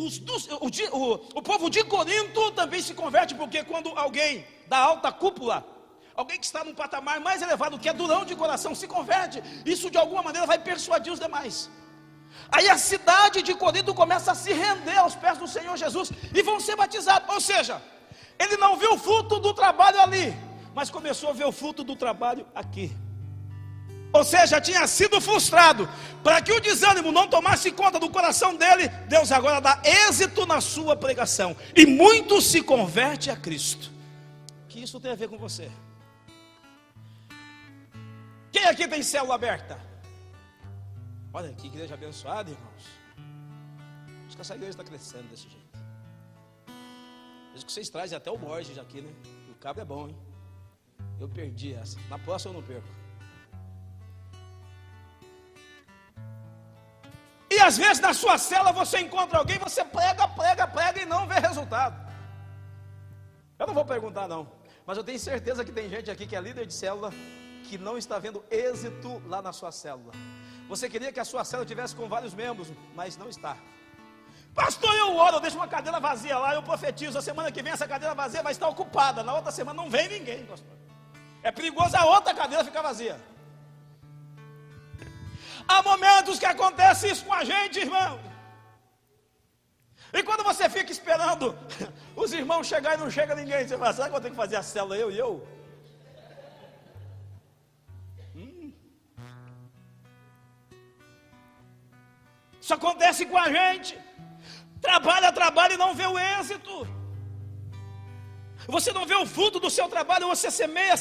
o povo de Corinto também se converte, porque quando alguém da alta cúpula, alguém que está num patamar mais elevado, que é durão de coração, se converte, isso de alguma maneira vai persuadir os demais. Aí a cidade de Corinto começa a se render aos pés do Senhor Jesus e vão ser batizados. Ou seja, ele não viu o fruto do trabalho ali, mas começou a ver o fruto do trabalho aqui. Ou seja, tinha sido frustrado. Para que o desânimo não tomasse conta do coração dele, Deus agora dá êxito na sua pregação, e muitos se convertem a Cristo. Que isso tem a ver com você? Quem aqui tem célula aberta? Olha que igreja abençoada, irmãos. Acho que essa igreja está crescendo desse jeito. Vejo que vocês trazem até o Borges aqui, né? O cabo é bom, hein? Eu perdi essa. Na próxima eu não perco. E às vezes na sua célula você encontra alguém, você prega e não vê resultado. Eu não vou perguntar não, mas eu tenho certeza que tem gente aqui que é líder de célula, que não está vendo êxito lá na sua célula. Você queria que a sua célula tivesse com vários membros, mas não está. Pastor, eu oro, eu deixo uma cadeira vazia lá, eu profetizo, a semana que vem essa cadeira vazia vai estar ocupada, na outra semana não vem ninguém, pastor. É perigoso a outra cadeira ficar vazia. Há momentos que acontece isso com a gente, irmão. E quando você fica esperando os irmãos chegarem e não chega ninguém, você fala, será que eu tenho que fazer a célula eu? Isso acontece com a gente. Trabalha e não vê o êxito. Você não vê o fruto do seu trabalho. Você semeia,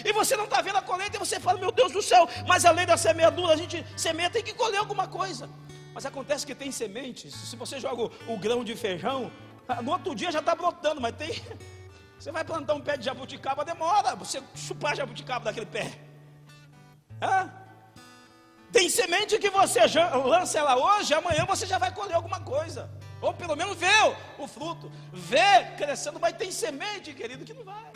e você não está vendo a colheita. E você fala, meu Deus do céu, mas além da semeadura, a gente semeia, tem que colher alguma coisa. Mas acontece que tem sementes. Se você joga o grão de feijão, no outro dia já está brotando. Mas tem, você vai plantar um pé de jabuticaba, demora você chupar jabuticaba daquele pé. Tem semente que você lança ela hoje, amanhã você já vai colher alguma coisa. Ou pelo menos vê o fruto. Vê crescendo, mas tem semente, querido, que não vai.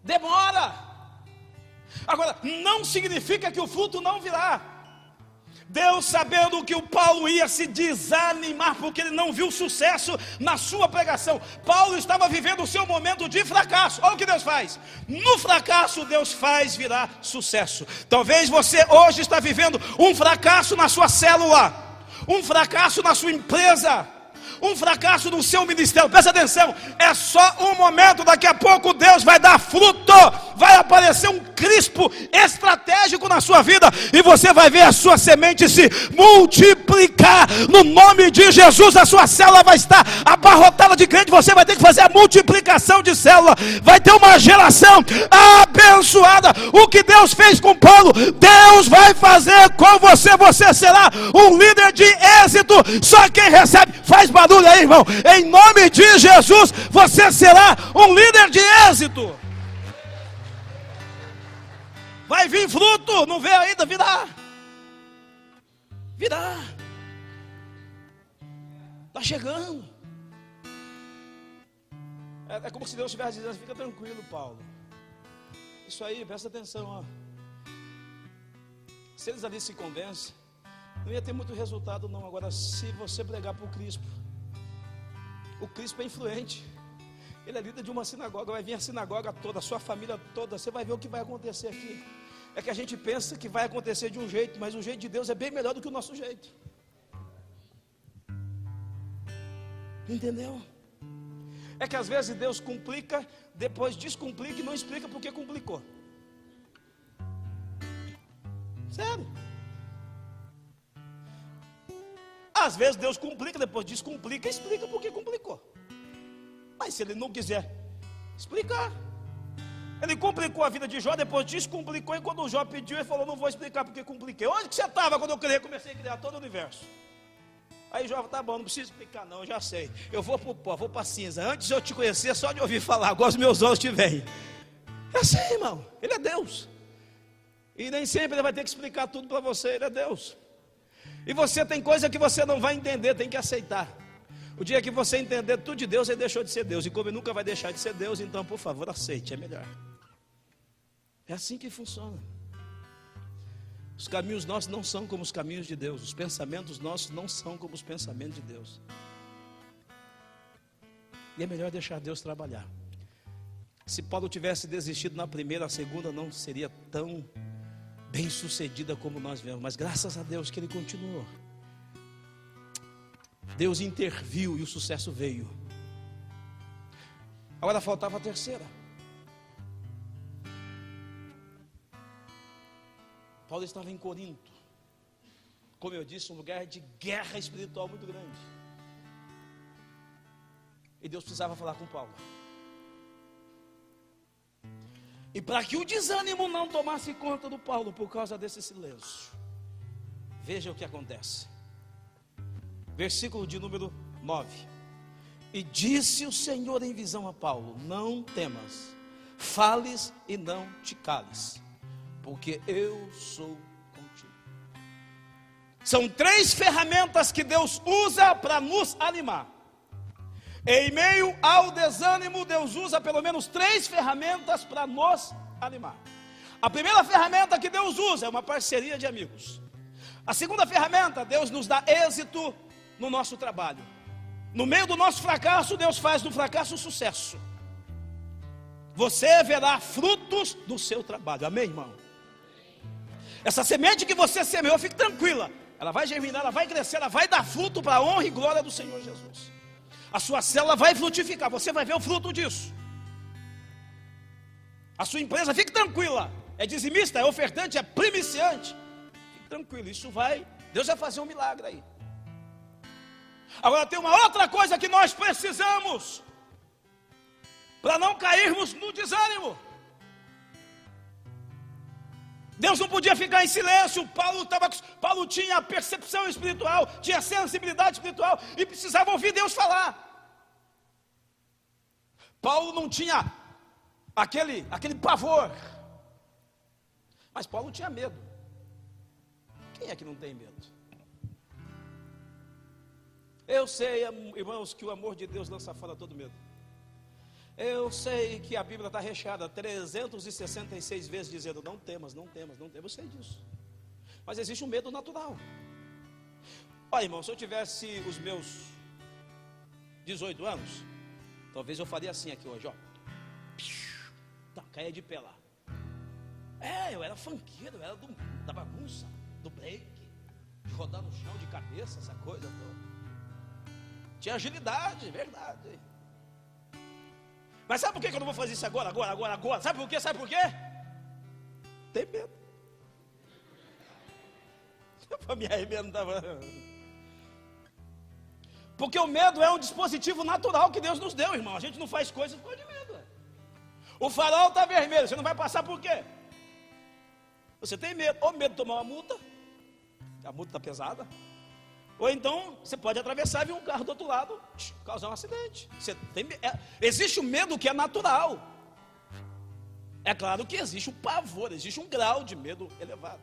Demora. Agora, não significa que o fruto não virá. Deus, sabendo que o Paulo ia se desanimar, porque ele não viu sucesso na sua pregação. Paulo estava vivendo o seu momento de fracasso. Olha o que Deus faz. No fracasso, Deus faz virar sucesso. Talvez você hoje está vivendo um fracasso na sua célula, um fracasso na sua empresa, um fracasso no seu ministério. Presta atenção, é só um momento, daqui a pouco Deus vai dar fruto. vai aparecer um crispo estratégico na sua vida, e você vai ver a sua semente se multiplicar, no nome de Jesus. A sua célula vai estar abarrotada de crente, você vai ter que fazer a multiplicação de célula, vai ter uma geração abençoada. O que Deus fez com Paulo, Deus vai fazer com você. Você será um líder de êxito. Só quem recebe, faz barulho aí, irmão, em nome de Jesus, você será um líder de êxito. Vai vir fruto, não veio ainda, virá. Está chegando. É como se Deus estivesse dizendo: fica tranquilo, Paulo. Isso aí, presta atenção, ó. Se eles ali se convencem, não ia ter muito resultado não. Agora, se você pregar para o Crispo é influente, ele é líder de uma sinagoga, vai vir a sinagoga toda, a sua família toda, você vai ver o que vai acontecer aqui. É que a gente pensa que vai acontecer de um jeito, mas o jeito de Deus é bem melhor do que o nosso jeito. Entendeu? É que às vezes Deus complica, depois descomplica e não explica porque complicou. Sério. Às vezes Deus complica, depois descomplica e explica porque complicou. Mas se Ele não quiser explicar, Ele complicou a vida de Jó, depois descomplicou, e quando o Jó pediu, ele falou: não vou explicar porque compliquei. Onde que você estava quando eu comecei a criar todo o universo? Aí Jó: tá bom, não precisa explicar não, eu já sei. Eu vou para o pó, vou para a cinza. Antes de eu te conhecer, só de ouvir falar, agora os meus olhos te veem. É assim, irmão, Ele é Deus. E nem sempre Ele vai ter que explicar tudo para você, Ele é Deus. E você tem coisa que você não vai entender, tem que aceitar. O dia que você entender tudo de Deus, Ele deixou de ser Deus. E como Ele nunca vai deixar de ser Deus, então por favor aceite, é melhor. É assim que funciona. Os caminhos nossos não são como os caminhos de Deus. Os pensamentos nossos não são como os pensamentos de Deus. E é melhor deixar Deus trabalhar. Se Paulo tivesse desistido na primeira, a segunda não seria tão bem sucedida como nós vemos. Mas graças a Deus que ele continuou. Deus interviu e o sucesso veio. Agora faltava a terceira. Paulo estava em Corinto, como eu disse, um lugar de guerra espiritual muito grande. E Deus precisava falar com Paulo. E para que o desânimo não tomasse conta do Paulo por causa desse silêncio, veja o que acontece. Versículo de número 9. E disse o Senhor em visão a Paulo: não temas, fales e não te cales, porque eu sou contigo. São 3 ferramentas que Deus usa para nos animar. Em meio ao desânimo, Deus usa pelo menos 3 ferramentas para nos animar. A primeira ferramenta que Deus usa é uma parceria de amigos. A segunda ferramenta, Deus nos dá êxito no nosso trabalho. No meio do nosso fracasso, Deus faz do fracasso sucesso. Você verá frutos do seu trabalho. Amém, irmão? Essa semente que você semeou, fique tranquila, ela vai germinar, ela vai crescer, ela vai dar fruto para a honra e glória do Senhor Jesus. A sua célula vai frutificar, você vai ver o fruto disso. A sua empresa, fique tranquila, é dizimista, é ofertante, é primiciante, fique tranquilo, isso vai, Deus vai fazer um milagre aí. Agora tem uma outra coisa que nós precisamos para não cairmos no desânimo. Deus não podia ficar em silêncio. Paulo tinha percepção espiritual, tinha sensibilidade espiritual e precisava ouvir Deus falar. Paulo não tinha aquele pavor, mas Paulo tinha medo. Quem é que não tem medo? Eu sei, irmãos, que o amor de Deus lança fora todo medo. Eu sei que a Bíblia está recheada 366 vezes dizendo: não temas, não temas, não temas. Eu sei disso. Mas existe um medo natural. Olha, irmão, se eu tivesse os meus 18 anos, talvez eu faria assim aqui hoje, ó. Tá, caia de pé lá. Eu era funkeiro, eu era da bagunça, do break, de rodar no chão de cabeça, essa coisa toda. Tinha agilidade, verdade. Mas sabe por que eu não vou fazer isso agora? Sabe por quê? Tem medo. Para me arrebentar. Porque o medo é um dispositivo natural que Deus nos deu, irmão. A gente não faz coisas por causa de medo. O farol está vermelho, você não vai passar por quê? Você tem medo, ou medo de tomar uma multa, a multa está pesada, ou então você pode atravessar e vir um carro do outro lado, causar um acidente. Existe o medo que é natural. É claro que existe um pavor, existe um grau de medo elevado.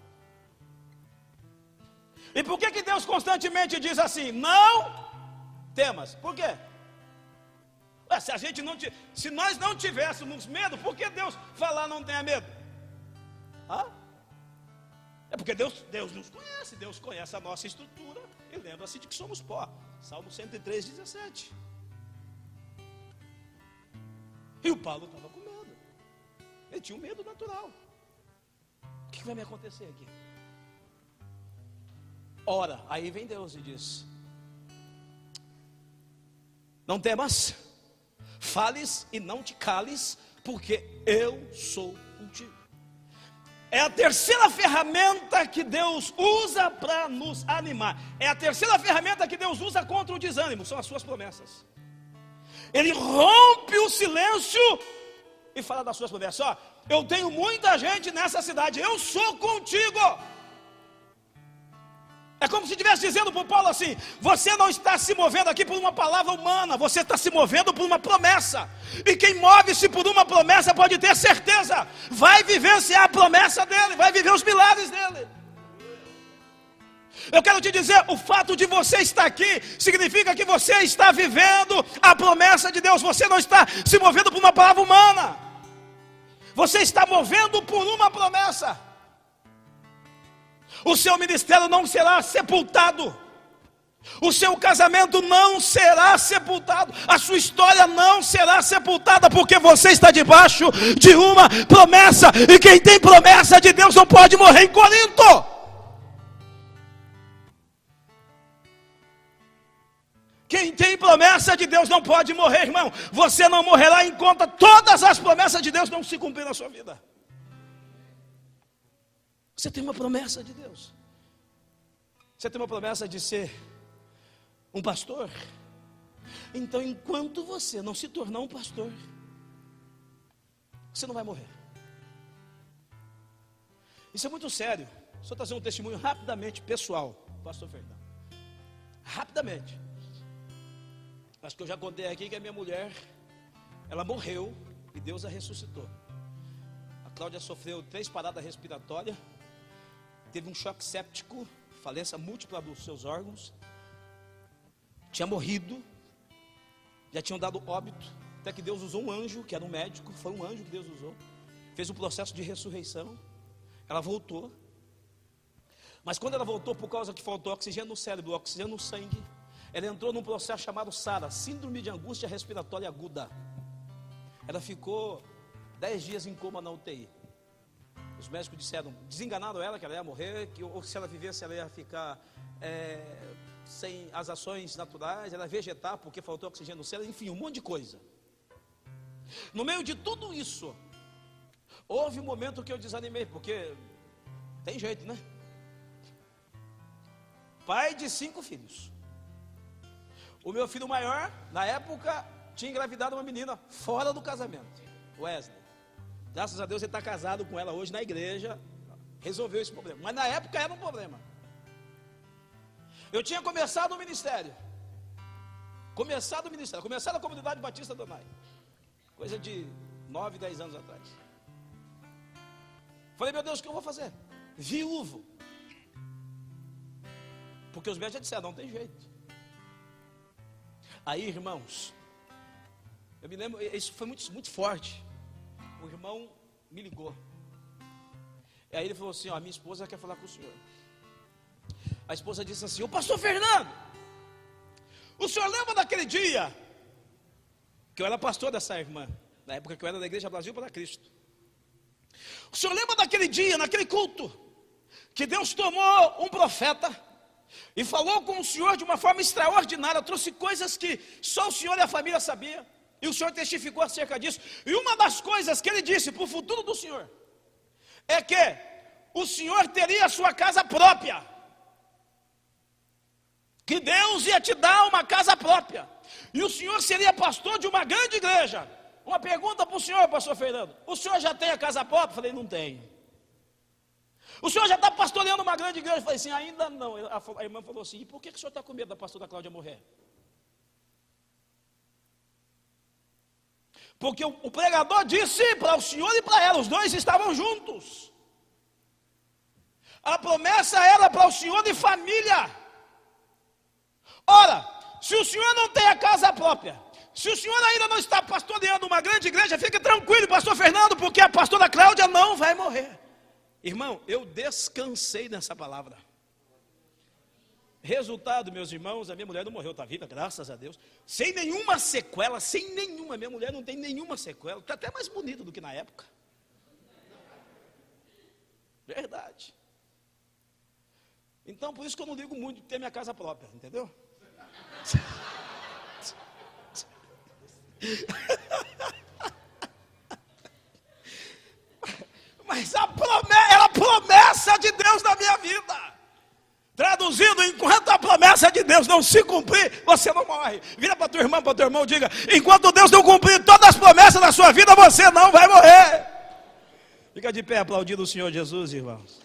E por que Deus constantemente diz assim, não temas? Por quê? Se nós não tivéssemos medo, por que Deus falar não tenha medo? É porque Deus nos conhece, Deus conhece a nossa estrutura e lembra-se de que somos pó. Salmo 103, 17. E o Paulo estava com medo. Ele tinha um medo natural. O que vai me acontecer aqui? Ora, aí vem Deus e diz: não temas, fales e não te cales, porque eu sou contigo. É a terceira ferramenta que Deus usa para nos animar. É a terceira ferramenta que Deus usa contra o desânimo, são as suas promessas. Ele rompe o silêncio e fala das suas promessas. Eu tenho muita gente nessa cidade, eu sou contigo. É como se estivesse dizendo para o Paulo assim: você não está se movendo aqui por uma palavra humana, você está se movendo por uma promessa. E quem move-se por uma promessa pode ter certeza, vai vivenciar a promessa dele, vai viver os milagres dele. Eu quero te dizer, o fato de você estar aqui significa que você está vivendo a promessa de Deus. Você não está se movendo por uma palavra humana, você está movendo por uma promessa. O seu ministério não será sepultado, o seu casamento não será sepultado, a sua história não será sepultada, porque você está debaixo de uma promessa, e quem tem promessa de Deus não pode morrer em Corinto. Quem tem promessa de Deus não pode morrer, irmão. Você não morrerá enquanto todas as promessas de Deus não se cumprirem na sua vida. Você tem uma promessa de Deus. Você tem uma promessa de ser um pastor. Então, enquanto você não se tornar um pastor, você não vai morrer. Isso é muito sério. Só trazer um testemunho rapidamente pessoal, pastor Fernando. Rapidamente. Acho que eu já contei aqui que a minha mulher, ela morreu e Deus a ressuscitou. A Cláudia sofreu 3 paradas respiratórias. Teve um choque séptico, falência múltipla dos seus órgãos, tinha morrido, já tinham dado óbito, até que Deus usou um anjo, que era um médico, foi um anjo que Deus usou, fez um processo de ressurreição, ela voltou, mas quando ela voltou, por causa que faltou oxigênio no cérebro, oxigênio no sangue, ela entrou num processo chamado SARA, Síndrome de Angústia Respiratória Aguda. Ela ficou 10 dias em coma na UTI. Os médicos disseram, desenganaram ela, que ela ia morrer, que ou se ela vivesse ela ia ficar sem as ações naturais, ela ia vegetar porque faltou oxigênio no cérebro, enfim, um monte de coisa. No meio de tudo isso, houve um momento que eu desanimei, porque tem jeito, né? Pai de 5 filhos. O meu filho maior, na época, tinha engravidado uma menina fora do casamento, Wesley. Graças a Deus ele está casado com ela hoje na igreja, resolveu esse problema. Mas na época era um problema. Eu tinha começado o ministério. Começado a comunidade Batista Donai. Coisa de 9, 10 anos atrás. Falei, meu Deus, o que eu vou fazer? Viúvo. Porque os médicos já disseram, não tem jeito. Aí, irmãos, eu me lembro, isso foi muito, muito forte. O irmão me ligou. E aí ele falou assim, minha esposa quer falar com o senhor. A esposa disse assim, ô pastor Fernando, o senhor lembra daquele dia que eu era pastor dessa irmã, na época que eu era da Igreja Brasil para Cristo? O senhor lembra daquele dia, naquele culto, que Deus tomou um profeta e falou com o senhor de uma forma extraordinária, trouxe coisas que só o senhor e a família sabiam? E o Senhor testificou acerca disso. E uma das coisas que ele disse para o futuro do Senhor é que o Senhor teria a sua casa própria. Que Deus ia te dar uma casa própria. E o Senhor seria pastor de uma grande igreja. Uma pergunta para o senhor, pastor Fernando: o senhor já tem a casa própria? Eu falei: não tenho. O senhor já está pastoreando uma grande igreja? Eu falei assim: ainda não. A irmã falou assim: e por que o senhor está com medo da pastora Cláudia morrer? Porque o pregador disse para o senhor e para ela, os dois estavam juntos. A promessa era para o senhor de família. Ora, se o senhor não tem a casa própria, se o senhor ainda não está pastoreando uma grande igreja, fique tranquilo, pastor Fernando, porque a pastora Cláudia não vai morrer. Irmão, eu descansei nessa palavra. Resultado, meus irmãos, a minha mulher não morreu, está viva, graças a Deus, sem nenhuma sequela, sem nenhuma. Minha mulher não tem nenhuma sequela, está até mais bonita do que na época. Verdade. Então, por isso que eu não ligo muito de ter minha casa própria, entendeu? Mas era a promessa de Deus na minha vida. Traduzindo: enquanto a promessa de Deus não se cumprir, você não morre. Vira para tua irmã, para teu irmão, diga: enquanto Deus não cumprir todas as promessas da sua vida, você não vai morrer. Fica de pé aplaudindo o Senhor Jesus, irmãos.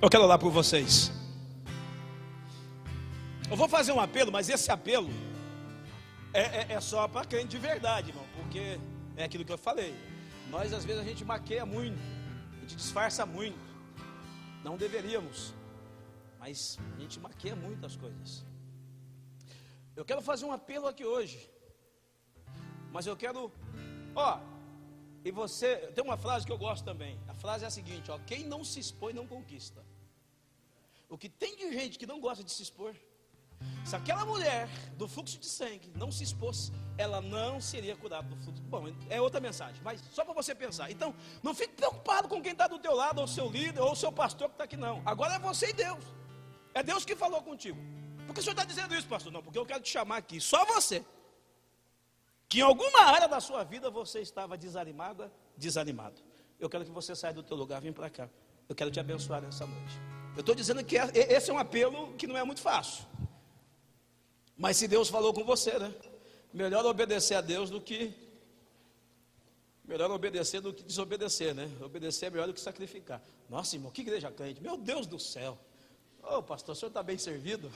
Eu quero orar por vocês. Eu vou fazer um apelo, mas esse apelo é só para crente de verdade, irmão, porque é aquilo que eu falei. Nós às vezes a gente maqueia muito, a gente disfarça muito. Não deveríamos, mas a gente maqueia muitas coisas. Eu quero fazer um apelo aqui hoje, mas eu quero, e você, tem uma frase que eu gosto também. A frase é a seguinte: quem não se expõe não conquista. O que tem de gente que não gosta de se expor, se aquela mulher do fluxo de sangue não se expôs, ela não seria curada do fluxo. Bom, é outra mensagem, mas só para você pensar. Então, não fique preocupado com quem está do teu lado, ou seu líder, ou seu pastor que está aqui, não. Agora é você e Deus. É Deus que falou contigo. Por que o senhor está dizendo isso, pastor? Não, porque eu quero te chamar aqui, só você, que em alguma área da sua vida você estava desanimado. Eu quero que você saia do teu lugar, vem para cá. Eu quero te abençoar nessa noite. Eu estou dizendo que esse é um apelo que não é muito fácil. Mas se Deus falou com você, né? Melhor obedecer a Deus do que desobedecer, né? Obedecer é melhor do que sacrificar. Nossa, irmão, que igreja crente. Meu Deus do céu. Ô, pastor, o senhor está bem servido?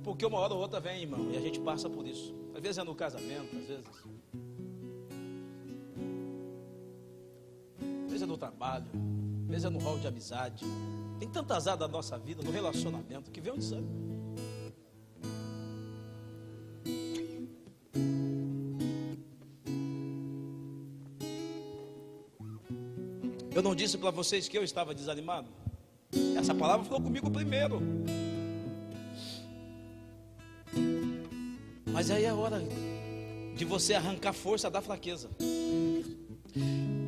Porque uma hora ou outra vem, irmão, e a gente passa por isso. Às vezes é no casamento, às vezes é no trabalho, às vezes é no rol de amizade. Tem tantas áreas da nossa vida, no relacionamento, que vem um desânimo. Eu não disse para vocês que eu estava desanimado? Essa palavra falou comigo primeiro. Mas aí é hora de você arrancar força da fraqueza.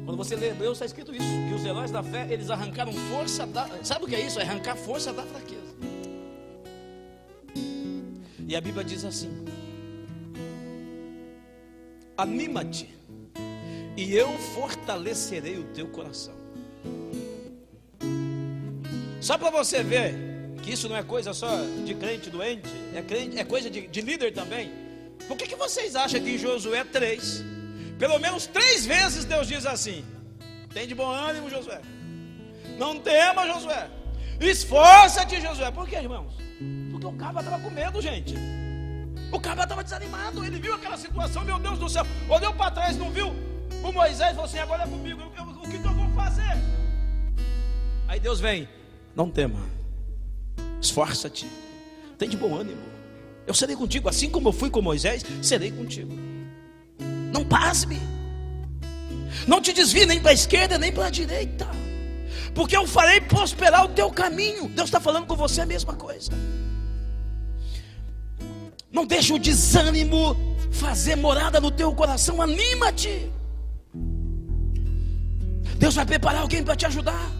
Quando você lê Hebreus, está escrito isso, que os heróis da fé, eles arrancaram força da... Sabe o que é isso? É arrancar força da fraqueza. E a Bíblia diz assim: anima-te, e eu fortalecerei o teu coração. Só para você ver que isso não é coisa só de crente doente, é coisa de líder também. Por que vocês acham que em Josué 3, pelo menos 3 vezes Deus diz assim: tem de bom ânimo, Josué, não tema, Josué, esforça-te, Josué? Por que, irmãos? Porque o cara estava com medo, gente. O cara estava desanimado. Ele viu aquela situação, meu Deus do céu, olhou para trás, não viu o Moisés, falou assim: agora é comigo, o que eu vou fazer? Aí Deus vem: não tema, esforça-te, tem de bom ânimo, eu serei contigo, assim como eu fui com Moisés, serei contigo. Não pasme, não te desvie nem para a esquerda nem para a direita, porque eu farei prosperar o teu caminho. Deus está falando com você a mesma coisa. Não deixe o desânimo fazer morada no teu coração. Anima-te. Deus vai preparar alguém para te ajudar.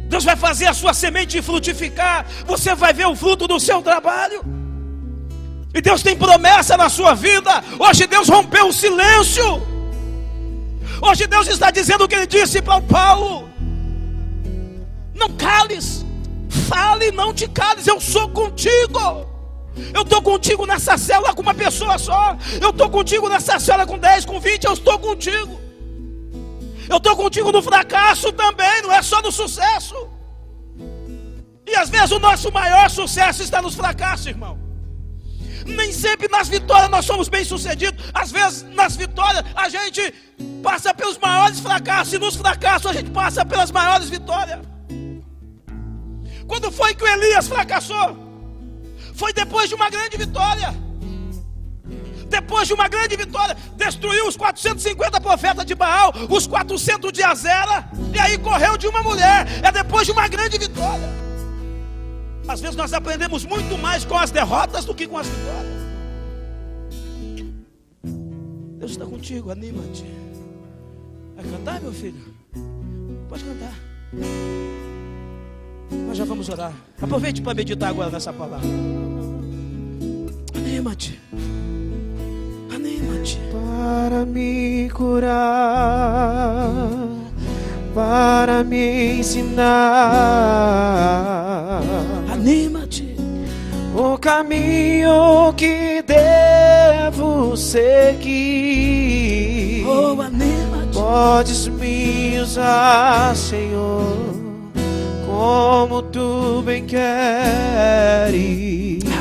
Deus vai fazer a sua semente frutificar. Você vai ver o fruto do seu trabalho. E Deus tem promessa na sua vida. Hoje Deus rompeu o silêncio. Hoje Deus está dizendo o que Ele disse para o Paulo: não cales, fale, não te cales. Eu sou contigo. Eu estou contigo nessa célula com uma pessoa só. Eu estou contigo nessa célula com 10, com 20. Eu estou contigo. Eu estou contigo no fracasso também, não é só no sucesso. E às vezes o nosso maior sucesso está nos fracassos, irmão. Nem sempre nas vitórias nós somos bem sucedidos. Às vezes nas vitórias a gente passa pelos maiores fracassos. E nos fracassos a gente passa pelas maiores vitórias. Quando foi que o Elias fracassou? Foi depois de uma grande vitória. Depois de uma grande vitória, destruiu os 450 profetas de Baal, os 400 de Azera, e aí correu de uma mulher. É depois de uma grande vitória. Às vezes nós aprendemos muito mais com as derrotas do que com as vitórias. Deus está contigo, anima-te. Vai cantar, meu filho? Pode cantar. Nós já vamos orar. Aproveite para meditar agora nessa palavra. Anima-te. Anima-te. Para me curar, para me ensinar. Anima-te. O caminho que devo seguir. Oh, anima-te. Podes me usar, Senhor, como tu bem queres.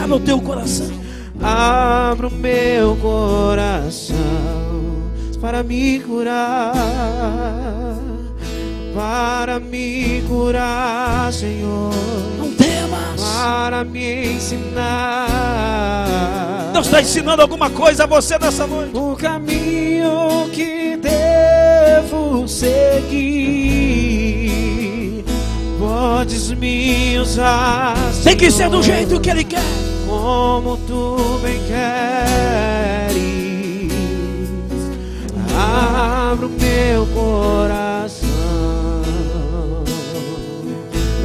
Abra o teu coração. Abra o meu coração para me curar, para me curar, Senhor. Não temas. Para me ensinar. Deus está ensinando alguma coisa a você nessa noite. O caminho que devo seguir. Podes me usar, Tem que ser Senhor, do jeito que Ele quer. como tu bem queres. Abra o meu coração,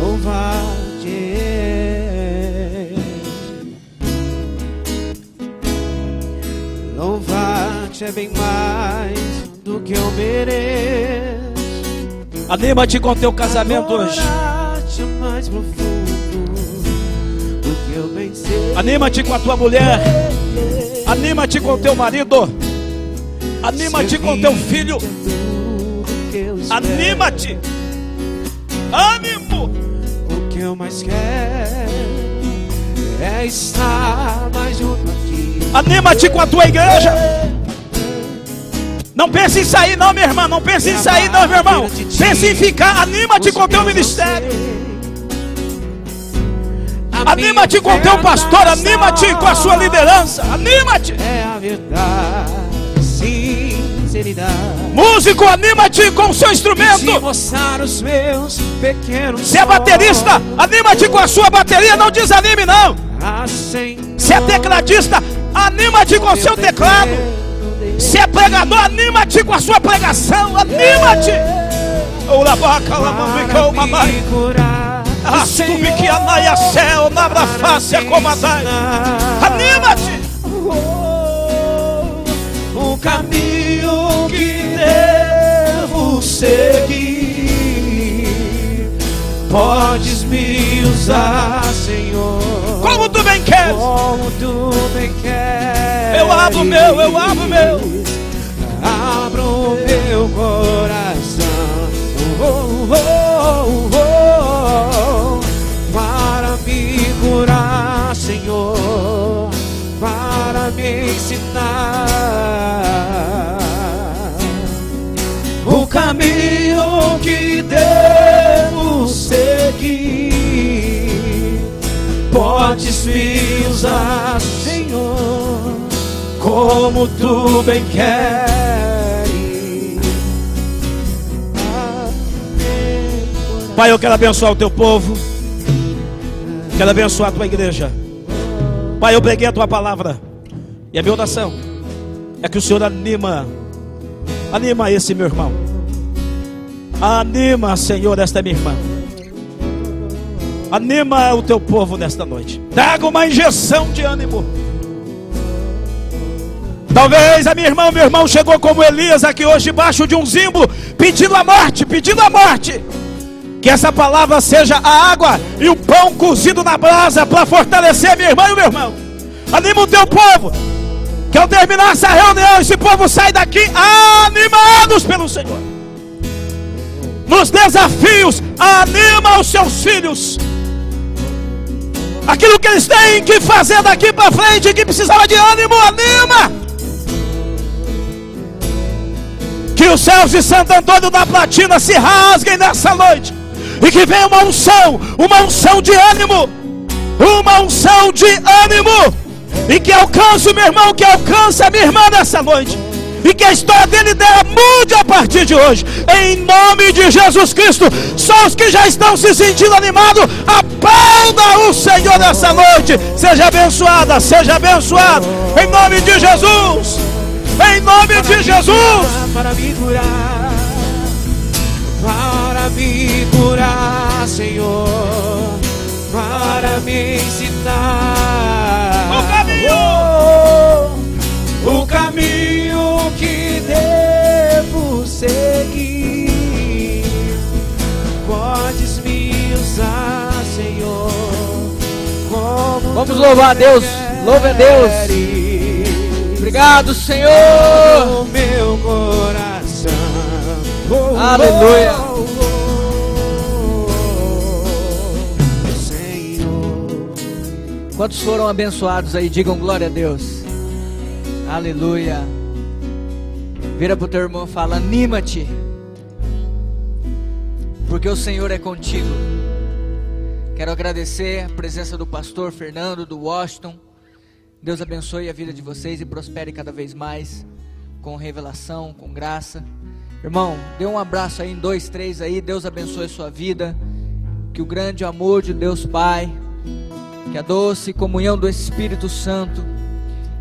louvar-te. Louvar-te é bem mais do que eu mereço. Anima-te com o teu casamento hoje. Adorar-te é mais profundo do que eu bem sei. Anima-te com a tua mulher. Anima-te com o teu marido. Anima-te com o teu filho. Anima-te. Ânimo. O que eu mais quero é estar mais junto a ti. Anima-te com a tua igreja. Não pense em sair não, minha irmã. Não pense em sair não, meu irmão. Pense em ficar. Anima-te com o teu ministério. Anima-te com o teu pastor. Anima-te com a sua liderança. Anima-te. É a verdade, sinceridade. Músico, anima-te com o seu instrumento. De mostrar os meus pequenos. Se é baterista, anima-te com a sua bateria. Não desanime não. Se é tecladista, anima-te com o seu teclado. Se é pregador, anima-te com a sua pregação. Anima-te. Anima-te. O caminho que devo seguir. Podes me usar, Senhor, como tu bem queres. Como tu bem queres. Eu abro o meu, eu abro o meu. Abro o meu coração, para me curar, Senhor, para me ensinar o caminho que devo seguir. Podes me usar, Senhor, como tu bem queres. Pai, eu quero abençoar o teu povo. Quero abençoar a tua igreja. Pai, eu preguei a tua palavra, e a minha oração é que o Senhor anima esse meu irmão. Anima, Senhor, esta minha irmã. Anima o teu povo nesta noite. Traga uma injeção de ânimo. Talvez a minha irmã, meu irmão chegou como Elias aqui hoje debaixo de um zimbo, pedindo a morte, pedindo a morte. Que essa palavra seja a água e o pão cozido na brasa para fortalecer a minha irmã e o meu irmão. Anima o teu povo, que ao terminar essa reunião, esse povo sai daqui animados pelo Senhor. Nos desafios, anima os seus filhos. Aquilo que eles têm que fazer daqui para frente, que precisava de ânimo, anima. Que os céus de Santo Antônio da Platina se rasguem nessa noite, e que venha uma unção de ânimo, uma unção de ânimo, e que alcance o meu irmão, que alcance a minha irmã nessa noite, e que a história dele dela mude a partir de hoje, em nome de Jesus Cristo. Só os que já estão se sentindo animados, aplauda o Senhor nessa noite. Seja abençoada, seja abençoado, em nome de Jesus, em nome de Jesus. Para me curar, Senhor, para me ensinar o caminho que devo seguir. Podes me usar, Senhor, como vamos louvar a Deus, louve a Deus. Obrigado, Senhor. Meu coração, aleluia. Senhor. Quantos foram abençoados aí? Digam glória a Deus. Aleluia. Vira pro teu irmão e fala: anima-te, porque o Senhor é contigo. Quero agradecer a presença do pastor Fernando, do Washington. Deus abençoe a vida de vocês e prospere cada vez mais, com revelação, com graça. Irmão, dê um abraço aí em 2, 3 aí. Deus abençoe a sua vida. Que o grande amor de Deus Pai, que a doce comunhão do Espírito Santo,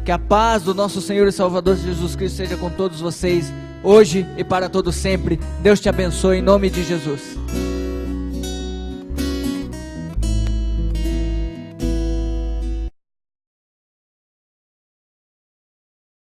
que a paz do nosso Senhor e Salvador Jesus Cristo seja com todos vocês, hoje e para todo sempre. Deus te abençoe em nome de Jesus.